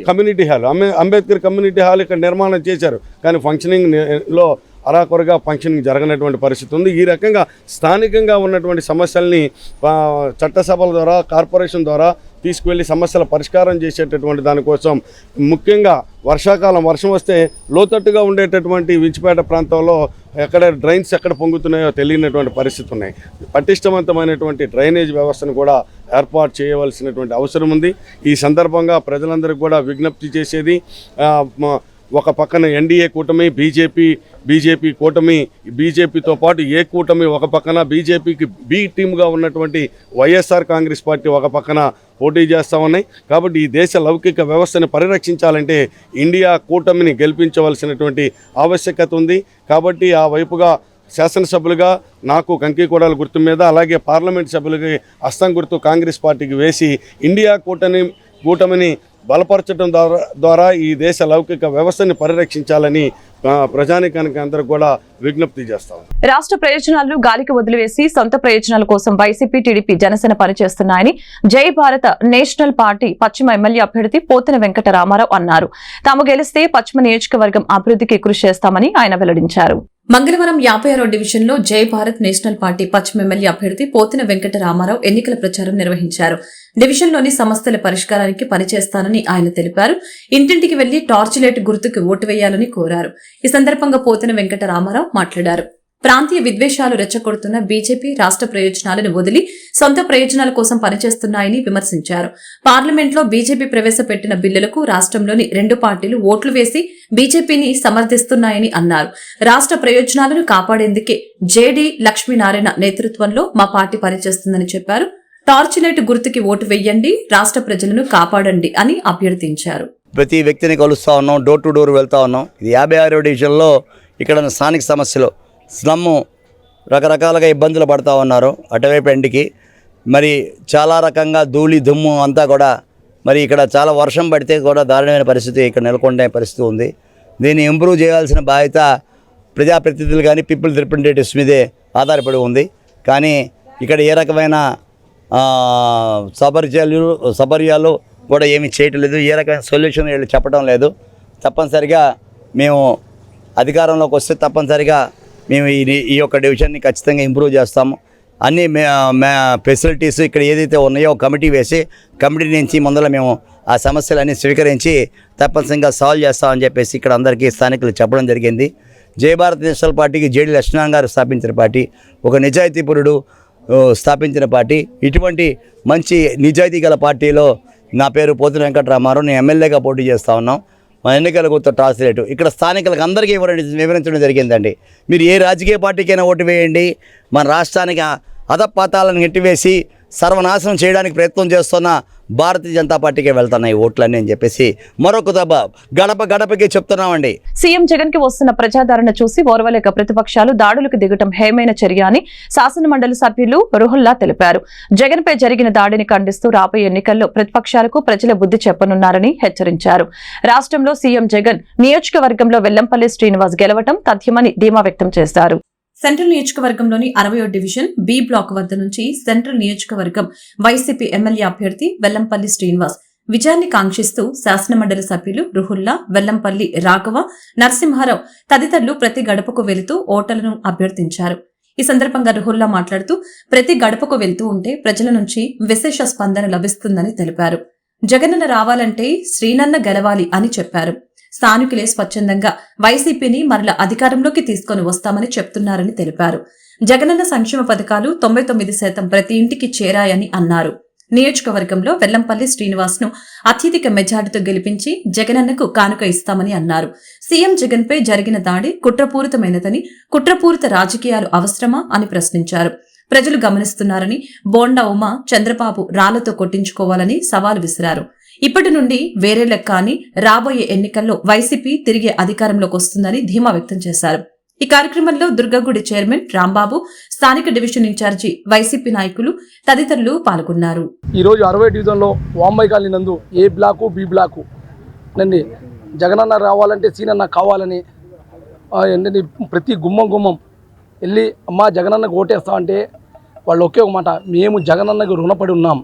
కమ్యూనిటీ హాల్ ఇక్కడ నిర్మాణం చేశారు, కానీ ఫంక్షనింగ్లో అరాకొరగా ఫంక్షనింగ్ జరగనటువంటి పరిస్థితి ఉంది. ఈ రకంగా స్థానికంగా ఉన్నటువంటి సమస్యల్ని చట్టసభల ద్వారా, కార్పొరేషన్ ద్వారా తీసుకువెళ్ళి సమస్యల పరిష్కారం చేసేటటువంటి దానికోసం ముఖ్యంగా వర్షాకాలం వర్షం వస్తే లోతట్టుగా ఉండేటటువంటి వించిపేట ప్రాంతంలో ఎక్కడ డ్రైన్స్ ఎక్కడ పొంగుతున్నాయో తెలియనటువంటి పరిస్థితి ఉన్నాయి. పటిష్టవంతమైనటువంటి డ్రైనేజ్ వ్యవస్థను కూడా ఏర్పాటు చేయవలసినటువంటి అవసరం ఉంది. ఈ సందర్భంగా ప్రజలందరికీ కూడా విజ్ఞప్తి చేసేది, ఒక పక్కన ఎన్డీఏ కూటమి, బీజేపీ కూటమి, బీజేపీతో పాటు ఏ కూటమి ఒక పక్కన, బీజేపీకి బి టీమ్గా ఉన్నటువంటి వైఎస్ఆర్ కాంగ్రెస్ పార్టీ ఒక పక్కన పోటీ చేస్తూ ఉన్నాయి. కాబట్టి ఈ దేశ లౌకిక వ్యవస్థను పరిరక్షించాలంటే ఇండియా కూటమిని గెలిపించవలసినటువంటి ఆవశ్యకత ఉంది. కాబట్టి ఆ వైపుగా శాసనసభ్యులుగా నాకు కంకి కొడాల గుర్తు మీద, అలాగే పార్లమెంట్ సభ్యులకి హస్తం గుర్తు కాంగ్రెస్ పార్టీకి వేసి ఇండియా కూటమిని బలపరచడం ద్వారా ఈ దేశ లౌకిక వ్యవస్థని పరిరక్షించాలని ప్రజానికానికి అందరూ కూడా విజ్ఞప్తి చేస్తాం. రాష్ట్ర ప్రయోజనాలను గాలికి వదిలివేసి సొంత ప్రయోజనాల కోసం వైసీపీ, టీడీపీ, జనసేన పనిచేస్తున్నాయని జై భారత్ నేషనల్ పార్టీ పశ్చిమ ఎమ్మెల్యే అభ్యర్థి పోతిన వెంకట రామారావు అన్నారు. తాము గెలిస్తే పశ్చిమ నియోజకవర్గం అభివృద్ధికి కృషి చేస్తామని ఆయన వెల్లడించారు. మంగళవారం 56వ డివిజన్లో జై భారత్ నేషనల్ పార్టీ పశ్చిమ ఎమ్మెల్యే అభ్యర్థి పోతిన వెంకట రామారావు ఎన్నికల ప్రచారం నిర్వహించారు. డివిజన్లోని సమస్యల పరిష్కారానికి పనిచేస్తానని ఆయన తెలిపారు. ఇంటింటికి వెళ్లి టార్చ్ లైట్ గుర్తుకు ఓటు వేయాలని కోరారు. ఈ సందర్భంగా పోతిన వెంకట రామారావు మాట్లాడారు. ప్రాంతీయ విద్వేషాలు రెచ్చగొడుతున్న బీజేపీ రాష్ట్ర ప్రయోజనాలను వదిలి సొంత ప్రయోజనాల కోసం పనిచేస్తున్నాయని విమర్శించారు. పార్లమెంట్లో బీజేపీ ప్రవేశపెట్టిన బిల్లులకు రాష్ట్రంలోని 2 పార్టీలు ఓట్లు వేసి బీజేపీని సమర్థిస్తున్నాయని అన్నారు. రాష్ట్ర ప్రయోజనాలను కాపాడేందుకే జేడీ లక్ష్మీనారాయణ నేతృత్వంలో మా పార్టీ పనిచేస్తుందని చెప్పారు. టార్చ్ లైట్ గుర్తుకి ఓటు వేయండి, రాష్ట్ర ప్రజలను కాపాడండి అని అభ్యర్థించారు. ప్రతి వ్యక్తిని కలుస్తూ ఉన్నాం, డోర్ టు డోర్ వెళ్తూ ఉన్నాం. ఇది 56వ డివిజన్లో ఇక్కడ స్థానిక సమస్యలు, స్లమ్ము రకరకాలుగా ఇబ్బందులు పడుతూ ఉన్నారు. అటువైపు ఎండికి మరి చాలా రకంగా ధూళి దుమ్ము అంతా కూడా మరి ఇక్కడ చాలా వర్షం పడితే కూడా దారుణమైన పరిస్థితి ఇక్కడ నెలకొండే పరిస్థితి ఉంది. దీన్ని ఇంప్రూవ్ చేయాల్సిన బాధ్యత ప్రజాప్రతినిధులు కానీ పీపుల్ రిప్రజెంటేటివ్స్ మీదే ఆధారపడి ఉంది. కానీ ఇక్కడ ఏ రకమైన సబర్యాలు కూడా ఏమీ చేయటం లేదు, ఏ రకమైన సొల్యూషన్ వీళ్ళు చెప్పడం లేదు. తప్పనిసరిగా మేము అధికారంలోకి వస్తే తప్పనిసరిగా మేము ఈ యొక్క డివిజన్ని ఖచ్చితంగా ఇంప్రూవ్ చేస్తాము. అన్ని ఫెసిలిటీస్ ఇక్కడ ఏదైతే ఉన్నాయో కమిటీ వేసి కమిటీ నుంచి ముందర మేము ఆ సమస్యలన్నీ స్వీకరించి తప్పనిసరిగా సాల్వ్ చేస్తామని చెప్పేసి ఇక్కడ అందరికీ స్థానికులు చెప్పడం జరిగింది. జై భారత్ నేషనల్ పార్టీకి జేడీ లక్ష్మీనారాయణ గారు స్థాపించిన పార్టీ, ఒక నిజాయితీపరుడు స్థాపించిన పార్టీ. ఇటువంటి మంచి నిజాయితీ గల పార్టీలో నా పేరు పోతిన వెంకట రామారావు, నేను ఎమ్మెల్యేగా పోటీ చేస్తూ ఉన్నాం. మా ఎన్నికల గుర్తు టార్చ్ లైట్ ఇక్కడ స్థానికులకు అందరికీ వివరించడం జరిగిందండి. మీరు ఏ రాజకీయ పార్టీకైనా ఓటు వేయండి, మన రాష్ట్రానికి అధపాతాలను నెట్టివేసి సర్వనాశనం చేయడానికి ప్రయత్నం చేస్తున్న భారతీయ జనతా పార్టీకే వెళ్తున్నాయి ఓట్లన్నీ అని చెప్పేసి మరొక దెబ్బ గడప గడపకి చెప్తున్నామండి. సీఎం జగన్ కి వస్తున్న ప్రజాదరణ చూసి ఓర్వలేక ప్రతిపక్షాలు దాడులకు దిగటం హేమైన చర్య అని శాసనమండలి సభ్యులు రుహుల్లా తెలిపారు. జగన్ పై జరిగిన దాడిని ఖండిస్తూ రాబోయే ఎన్నికల్లో ప్రతిపక్షాలకు ప్రజల బుద్ధి చెప్పనున్నారని హెచ్చరించారు. రాష్ట్రంలో సీఎం జగన్ నియోజకవర్గంలో వెల్లంపల్లి శ్రీనివాస్ గెలవటం తథ్యమని ధీమా వ్యక్తం చేశారు. సెంట్రల్ నియోజకవర్గంలోని 60వ డివిజన్ బి బ్లాక్ వద్ద నుంచి సెంట్రల్ నియోజకవర్గం వైసీపీ ఎమ్మెల్యే అభ్యర్థి వెల్లంపల్లి శ్రీనివాస్ విజయాన్ని కాంక్షిస్తూ శాసనమండలి సభ్యులు రుహుల్లా, వెల్లంపల్లి రాఘవ, నరసింహారావు తదితరులు ప్రతి గడపకు వెళుతూ ఓటర్లను అభ్యర్థించారు. ఈ సందర్భంగా రుహుల్లా మాట్లాడుతూ ప్రతి గడపకు వెళ్తూ ఉంటే ప్రజల నుంచి విశేష స్పందన లభిస్తుందని తెలిపారు. జగనన్న రావాలంటే శ్రీనన్న గెలవాలి అని చెప్పారు. స్థానికులే స్వచ్ఛందంగా వైసీపీని మరల అధికారంలోకి తీసుకొని వస్తామని చెప్తున్నారని తెలిపారు. జగనన్న సంక్షేమ పథకాలు 99% ప్రతి ఇంటికి చేరాయని అన్నారు. నియోజకవర్గంలో వెల్లంపల్లి శ్రీనివాస్ ను అత్యధిక మెజార్టీతో గెలిపించి జగనన్నకు కానుక ఇస్తామని అన్నారు. సీఎం జగన్ పై జరిగిన దాడి కుట్రపూరితమైనదని, కుట్రపూరిత రాజకీయాలు అవసరమా అని ప్రశ్నించారు. ప్రజలు గమనిస్తున్నారని, బోండా ఉమా చంద్రబాబు రాళ్లతో కొట్టించుకోవాలని సవాల్ విసిరారు. ఇప్పటి నుండి వేరే లెక్క అని, రాబోయే ఎన్నికల్లో వైసీపీ తిరిగి అధికారంలోకి వస్తుందని ధీమా వ్యక్తం చేశారు. ఈ కార్యక్రమంలో దుర్గగుడి చైర్మన్ రాంబాబు, స్థానిక డివిజన్ ఇన్ఛార్జి వైసీపీ నాయకులు తదితరులు పాల్గొన్నారు. ఈ రోజు 60 డివిజన్లో వాంబై కాలనీ నందు ఏ బ్లాకు బి బ్లాకు నండి జగనన్న రావాలంటే సీనన్న కావాలని ఏంటంటే ప్రతి గుమ్మం వెళ్ళి అమ్మా జగనన్నకు ఓటేస్తామంటే వాళ్ళు ఒకే ఒక మాట, మేము జగనన్నకు రుణపడి ఉన్నాం,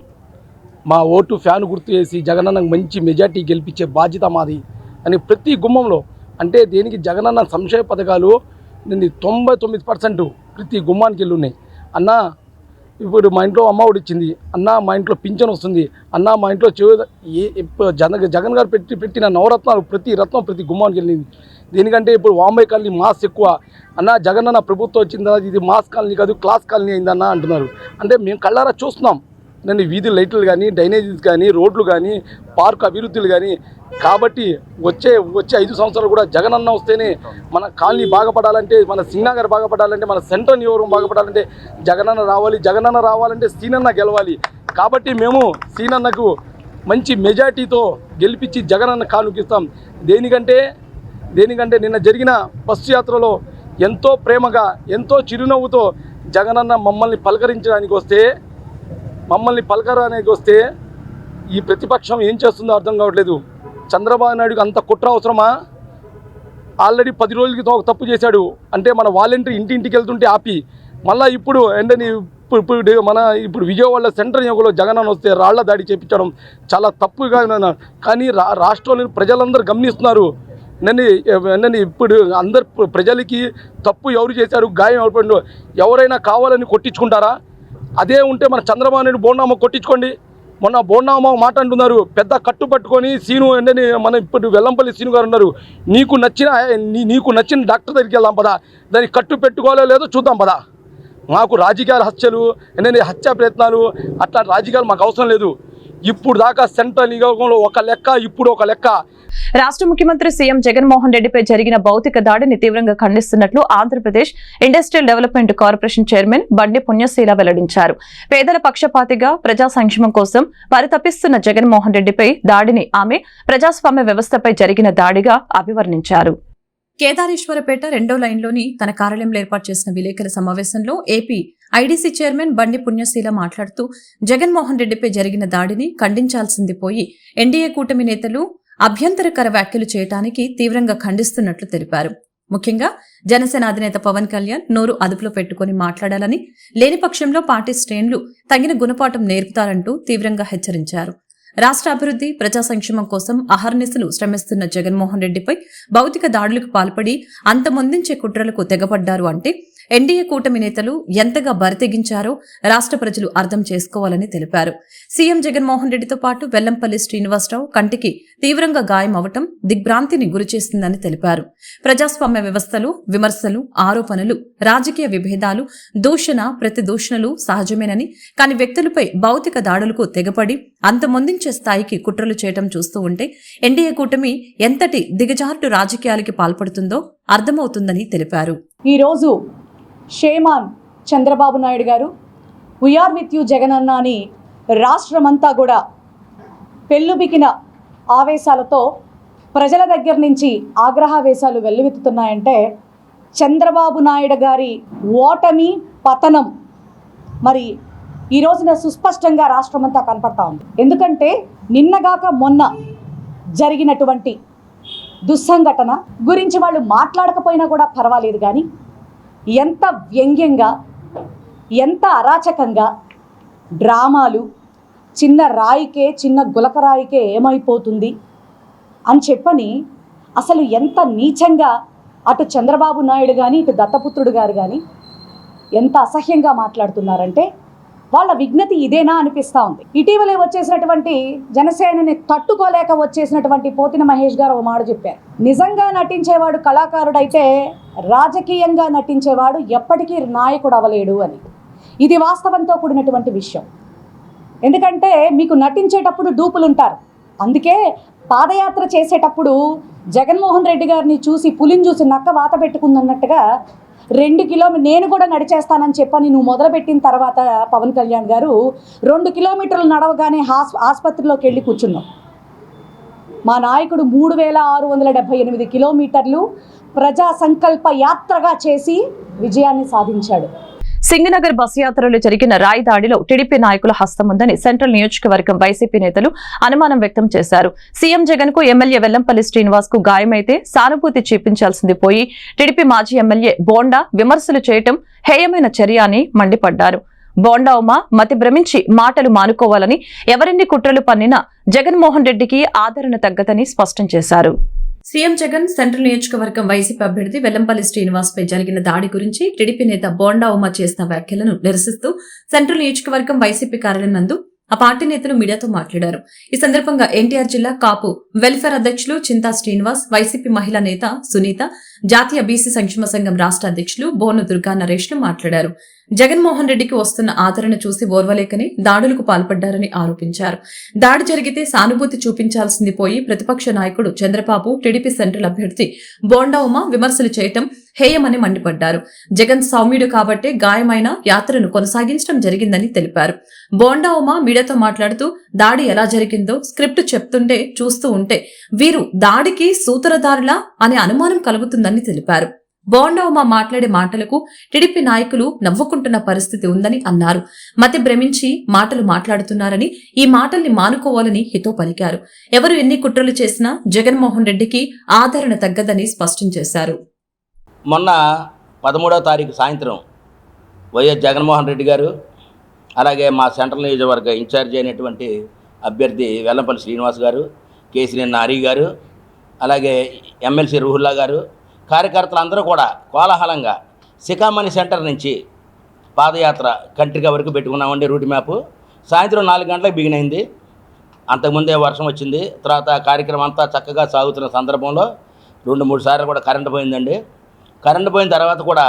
మా ఓటు ఫ్యాన్ గుర్తు చేసి జగనన్నకు మంచి మెజార్టీ గెలిపించే బాధ్యత మాది అని ప్రతి గుమ్మంలో, అంటే దేనికి జగనన్న సంక్షేమ పథకాలు 99% ప్రతి గుమ్మానికి వెళ్ళి ఉన్నాయి. అన్న ఇప్పుడు మా ఇంట్లో అమ్మ ఒడి ఇచ్చింది, అన్న మా ఇంట్లో పింఛన్ వస్తుంది, అన్న మా ఇంట్లో జగన్ గారు పెట్టిన నవరత్నాలు ప్రతి రత్నం ప్రతి గుమ్మానికి వెళ్ళింది. దేనికంటే ఇప్పుడు వాంబై కాలనీ మాస్ ఎక్కువ, అన్న జగనన్న ప్రభుత్వం వచ్చిందా ఇది మాస్ కాలనీ కాదు క్లాస్ కాలనీ అయిందన్న అంటున్నారు. అంటే మేము కళ్ళారా చూస్తున్నాం నేను వీధి లైట్లు కానీ, డ్రైనేజీస్ కానీ, రోడ్లు కానీ, పార్క్ అభివృద్ధులు కానీ. కాబట్టి వచ్చే 5 సంవత్సరాలు కూడా జగనన్న వస్తేనే మన కాలనీ బాగుపడాలంటే, మన సింగనగర్ బాగుపడాలంటే, మన సెంట్రల్ నియోజకవర్గం బాగుపడాలంటే జగనన్న రావాలి. జగనన్న రావాలంటే సీనన్న గెలవాలి. కాబట్టి మేము సీనన్నకు మంచి మెజార్టీతో గెలిపించి జగనన్న కానుకిస్తాం. దేనికంటే నిన్న జరిగిన బస్సు యాత్రలో ఎంతో ప్రేమగా, ఎంతో చిరునవ్వుతో జగనన్న మమ్మల్ని పలకరించడానికి వస్తే ఈ ప్రతిపక్షం ఏం చేస్తుందో అర్థం కావట్లేదు. చంద్రబాబు నాయుడుకి అంత కుట్ర అవసరమా? ఆల్రెడీ 10 రోజులకి ఒక తప్పు చేశాడు. అంటే మన వాలంటీర్ ఇంటింటికి వెళ్తుంటే ఆపి మళ్ళీ ఇప్పుడు ఏంటని ఇప్పుడు విజయవాడలో సెంట్రల్ నియోజకవర్గంలో జగనన్న వస్తే రాళ్ల దాడి చేయించడం చాలా తప్పుగా. కానీ రాష్ట్రంలో ప్రజలందరూ గమనిస్తున్నారు. నన్ను ఇప్పుడు అందరు ప్రజలకి తప్పు ఎవరు చేశారు, గాయం ఎవరు పడిందో ఎవరైనా కావాలని కొట్టించుకుంటారా? అదే ఉంటే మన చంద్రబాబు నాయుడు బోండామ్మ కొట్టించుకోండి. మొన్న బోండామ్మ మాట అంటున్నారు, పెద్ద కట్టు పట్టుకొని సీను ఏంటని మన ఇప్పుడు వెల్లంపల్లి సీను గారు ఉన్నారు, నీకు నచ్చిన డాక్టర్ దగ్గరికి వెళ్దాం పదా, దానికి కట్టు పెట్టుకోవాలో లేదో చూద్దాం పదా. మాకు రాజకీయాల హత్యలు హత్యా ప్రయత్నాలు అట్లా రాజకీయాలు మాకు అవసరం లేదు. ఇప్పుడు దాకా సెంట్రల్ నియోజకవర్గంలో ఒక లెక్క, ఇప్పుడు ఒక లెక్క. రాష్ట్ర ముఖ్యమంత్రి సీఎం జగన్మోహన్ రెడ్డిపై జరిగిన భౌతిక దాడిని తీవ్రంగా ఖండిస్తున్నట్లు Andhra Pradesh industrial development corporation chairman Bandi Punyasheela వెల్లడించారు. పేదల పక్షపాతిగా ప్రజా సంక్షేమం కోసం పరితపిస్తున్న జగన్మోహన్ రెడ్డిపై దాడిని ఆమె ప్రజాస్వామ్య వ్యవస్థపై జరిగిన దాడిగా అభివర్ణించారు. కేదారేశ్వరపేట 2వ లైన్లోని తన కార్యాలయంలో ఏర్పాటు చేసిన విలేకరుల సమావేశంలో ఏపీ ఐడీసీ చైర్మన్ బండి పుణ్యశీల మాట్లాడుతూ జగన్మోహన్ రెడ్డిపై జరిగిన దాడిని ఖండించాల్సింది పోయి ఎన్డీఏ కూటమి నేతలు అభ్యంతరకర వ్యాఖ్యలు చేయడానికి తీవ్రంగా ఖండిస్తున్నట్లు తెలిపారు. ముఖ్యంగా జనసేన అధినేత పవన్ కళ్యాణ్ నోరు అదుపులో పెట్టుకుని మాట్లాడాలని, లేని పక్షంలో పార్టీ శ్రేణులు తగిన గుణపాఠం నేర్పుతారంటూ తీవ్రంగా హెచ్చరించారు. రాష్ట్ర అభివృద్ధి, ప్రజా సంక్షేమం కోసం అహర్నిశలు శ్రమిస్తున్న జగన్మోహన్ రెడ్డిపై భౌతిక దాడులకు పాల్పడి అంతమొందించే కుట్రలకు తెగబడ్డారు అంటే ఎన్డీఏ కూటమి నేతలు ఎంతగా బరితెగించారో రాష్ట్ర ప్రజలు అర్థం చేసుకోవాలని తెలిపారు. సీఎం జగన్మోహన్ రెడ్డితో పాటు వెల్లంపల్లి శ్రీనివాసరావు కంటికి తీవ్రంగా గాయం అవటం దిగ్భ్రాంతిని గురిచేస్తుందని తెలిపారు. ప్రజాస్వామ్య వ్యవస్థలో విమర్శలు, ఆరోపణలు, రాజకీయ విభేదాలు, దూషణ, ప్రతిదూషణలు సహజమేనని, కానీ వ్యక్తులపై భౌతిక దాడులకు తెగపడి అంతమొందించే స్థాయికి కుట్రలు చేయటం చూస్తూ ఉంటే ఎన్డీఏ కూటమి ఎంతటి దిగజారుడు రాజకీయాలకి పాల్పడుతుందో అర్థమవుతుందని తెలిపారు. ఈరోజు షేమాన్ చంద్రబాబు నాయుడు గారు వీఆర్ విత్ యూ జగనన్న అని రాష్ట్రమంతా కూడా పెళ్ళుబికిన ఆవేశాలతో ప్రజల దగ్గర నుంచి ఆగ్రహావేశాలు వెల్లువెత్తుతున్నాయంటే చంద్రబాబు నాయుడు గారి ఓటమి పతనం మరి ఈ రోజున సుస్పష్టంగా రాష్ట్రమంతా కనపడతా ఉంది. ఎందుకంటే నిన్నగాక మొన్న జరిగినటువంటి దుస్సంఘటన గురించి వాళ్ళు మాట్లాడకపోయినా కూడా పర్వాలేదు, కానీ ఎంత వ్యంగ్యంగా, ఎంత అరాచకంగా డ్రామాలు, చిన్న రాయికే, చిన్న గులకరాయికే ఏమైపోతుంది అని చెప్పని అసలు ఎంత నీచంగా అటు చంద్రబాబు నాయుడు కానీ ఇటు దత్తపుత్రుడు గారు కానీ ఎంత అసహ్యంగా మాట్లాడుతున్నారంటే వాళ్ళ విజ్ఞతి ఇదేనా అనిపిస్తూ ఉంది. ఇటీవలే వచ్చేసినటువంటి జనసేనని తట్టుకోలేక వచ్చేసినటువంటి పోతిన మహేష్ గారు ఒక మాట చెప్పారు, నిజంగా నటించేవాడు కళాకారుడైతే రాజకీయంగా నటించేవాడు ఎప్పటికీ నాయకుడు అవ్వలేడు అని. ఇది వాస్తవంతో కూడినటువంటి విషయం. ఎందుకంటే మీకు నటించేటప్పుడు డూపులు ఉంటారు. అందుకే పాదయాత్ర చేసేటప్పుడు జగన్మోహన్ రెడ్డి గారిని చూసి పులిని చూసి నక్క వాత పెట్టుకుందన్నట్టుగా 2 కిలోమీటర్లు నేను కూడా నడిచేస్తానని చెప్పని నువ్వు మొదలుపెట్టిన తర్వాత పవన్ కళ్యాణ్ గారు 2 కిలోమీటర్లు నడవగానే ఆసుపత్రిలోకి వెళ్ళి కూర్చున్నాం. మా నాయకుడు 3678 కిలోమీటర్లు ప్రజా సంకల్ప యాత్రగా చేసి విజయాన్ని సాధించాడు. సింగనగర్ బస్ యాత్రలో జరిగిన రాయి దాడిలో టీడీపీ నాయకుల హస్తం ఉందని సెంట్రల్ నియోజకవర్గం వైసీపీ నేతలు అనుమానం వ్యక్తం చేశారు. సీఎం జగన్ కు ఎమ్మెల్యే వెల్లంపల్లి శ్రీనివాస్ కు గాయమైతే సానుభూతి చూపించాల్సింది పోయి టీడీపీ మాజీ ఎమ్మెల్యే బోండా విమర్శలు చేయటం హేయమైన చర్య అని మండిపడ్డారు. బోండా ఉమా మతి భ్రమించి మాటలు మానుకోవాలని, ఎవరెన్ని కుట్రలు పన్నినా జగన్మోహన్ రెడ్డికి ఆదరణ తగ్గదని స్పష్టం చేశారు. సీఎం జగన్ సెంట్రల్ నియోజకవర్గం వైసీపీ అభ్యర్థి వెల్లంపల్లి శ్రీనివాస్ పై జరిగిన దాడి గురించి టీడీపీ నేత బోండా ఉమా చేసిన వ్యాఖ్యలను నిరసిస్తూ సెంట్రల్ నియోజకవర్గం వైసీపీ కార్యాలయం నందు ఆ పార్టీ నేతలు మీడియాతో మాట్లాడారు. ఈ సందర్భంగా ఎన్టీఆర్ జిల్లా కాపు వెల్ఫేర్ అధ్యక్షులు చింతా శ్రీనివాస్, వైసీపీ మహిళా నేత సునీత, జాతీయ బీసీ సంక్షేమ సంఘం రాష్ట్ర అధ్యక్షులు బోను దుర్గా నరేష్లు మాట్లాడారు. జగన్మోహన్ రెడ్డికి వస్తున్న ఆదరణ చూసి ఓర్వలేకని దాడులకు పాల్పడ్డారని ఆరోపించారు. దాడి జరిగితే సానుభూతి చూపించాల్సింది పోయి ప్రతిపక్ష నాయకుడు చంద్రబాబు, టీడీపీ సెంట్రల్ అభ్యర్థి బోండా ఉమా విమర్శలు చేయటం హేయమని మండిపడ్డారు. జగన్ సౌమ్యుడు కాబట్టే గాయమైన యాత్రను కొనసాగించడం జరిగిందని తెలిపారు. బోండా ఉమా మీడియాతో మాట్లాడుతూ దాడి ఎలా జరిగిందో స్క్రిప్ట్ చెప్తుంటే చూస్తూ ఉంటే వీరు దాడికి సూత్రధారులా అనే అనుమానం కలుగుతుందని తెలిపారు. బోండా ఉమా మాట్లాడే మాటలకు టీడీపీ నాయకులు నవ్వుకుంటున్న పరిస్థితి ఉందని అన్నారు. మతి భ్రమించి మాటలు మాట్లాడుతున్నారని, ఈ మాటల్ని మానుకోవాలని హితో పలికారు. ఎవరు ఎన్ని కుట్రలు చేసినా జగన్మోహన్ రెడ్డికి ఆదరణ తగ్గదని స్పష్టం చేశారు. మొన్న 13వ తారీఖు సాయంత్రం వైఎస్ జగన్మోహన్ రెడ్డి గారు, అలాగే మా సెంట్రల్ నియోజకవర్గ ఇన్ఛార్జి అయినటువంటి అభ్యర్థి వెల్లంపల్లి శ్రీనివాస్ గారు, కేసీఆర్ నారీ గారు, అలాగే ఎమ్మెల్సీ రూహుల్లా గారు, కార్యకర్తలందరూ కూడా కోలాహలంగా సికామణి సెంటర్ నుంచి పాదయాత్ర కంట్రిక వరకు పెట్టుకున్నామండి రూట్ మ్యాప్. సాయంత్రం 4 గంటలకు బిగినైంది. అంతకుముందే వర్షం వచ్చింది. తర్వాత కార్యక్రమం అంతా చక్కగా సాగుతున్న సందర్భంలో 2-3 సార్లు కూడా కరెంటు పోయిందండి. కరెంటు పోయిన తర్వాత కూడా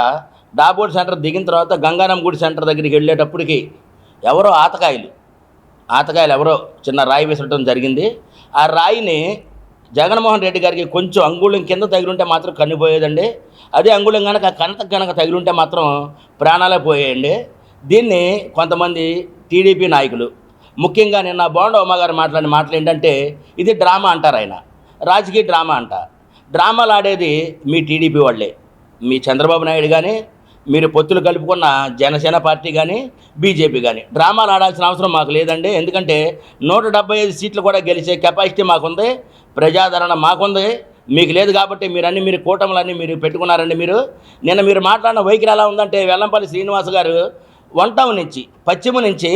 డాబోడ్ సెంటర్ దిగిన తర్వాత గంగారాం గుడి సెంటర్ దగ్గరికి వెళ్ళేటప్పటికి ఎవరో ఆతకాయలు ఎవరో చిన్న రాయి విసరటం జరిగింది. ఆ రాయిని జగన్మోహన్ రెడ్డి గారికి కొంచెం అంగుళం కింద తగిలింటే మాత్రం కన్నుపోయేదండి. అదే అంగుళం కనుక తగిలింటే మాత్రం ప్రాణాలే పోయేయండి. దీన్ని కొంతమంది టీడీపీ నాయకులు, ముఖ్యంగా నిన్న బోండా ఉమా గారు మాట్లాడిన మాటలు ఏంటంటే ఇది డ్రామా అంటారు. ఆయన రాజకీయ డ్రామా అంట. డ్రామాలు ఆడేది మీ టీడీపీ వాళ్ళే, మీ చంద్రబాబు నాయుడు కానీ, మీరు పొత్తులు కలుపుకున్న జనసేన పార్టీ కానీ, బీజేపీ కానీ. డ్రామాలు ఆడాల్సిన అవసరం మాకు లేదండి. ఎందుకంటే 175 సీట్లు కూడా గెలిచే కెపాసిటీ మాకుంది, ప్రజాదరణ మాకుంది. మీకు లేదు కాబట్టి మీరు కూటములన్నీ మీరు పెట్టుకున్నారండి. నిన్న మీరు మాట్లాడిన వైఖరి ఎలా ఉందంటే వెల్లంపల్లి శ్రీనివాస్ గారు 1 టౌన్ నుంచి, పశ్చిమ నుంచి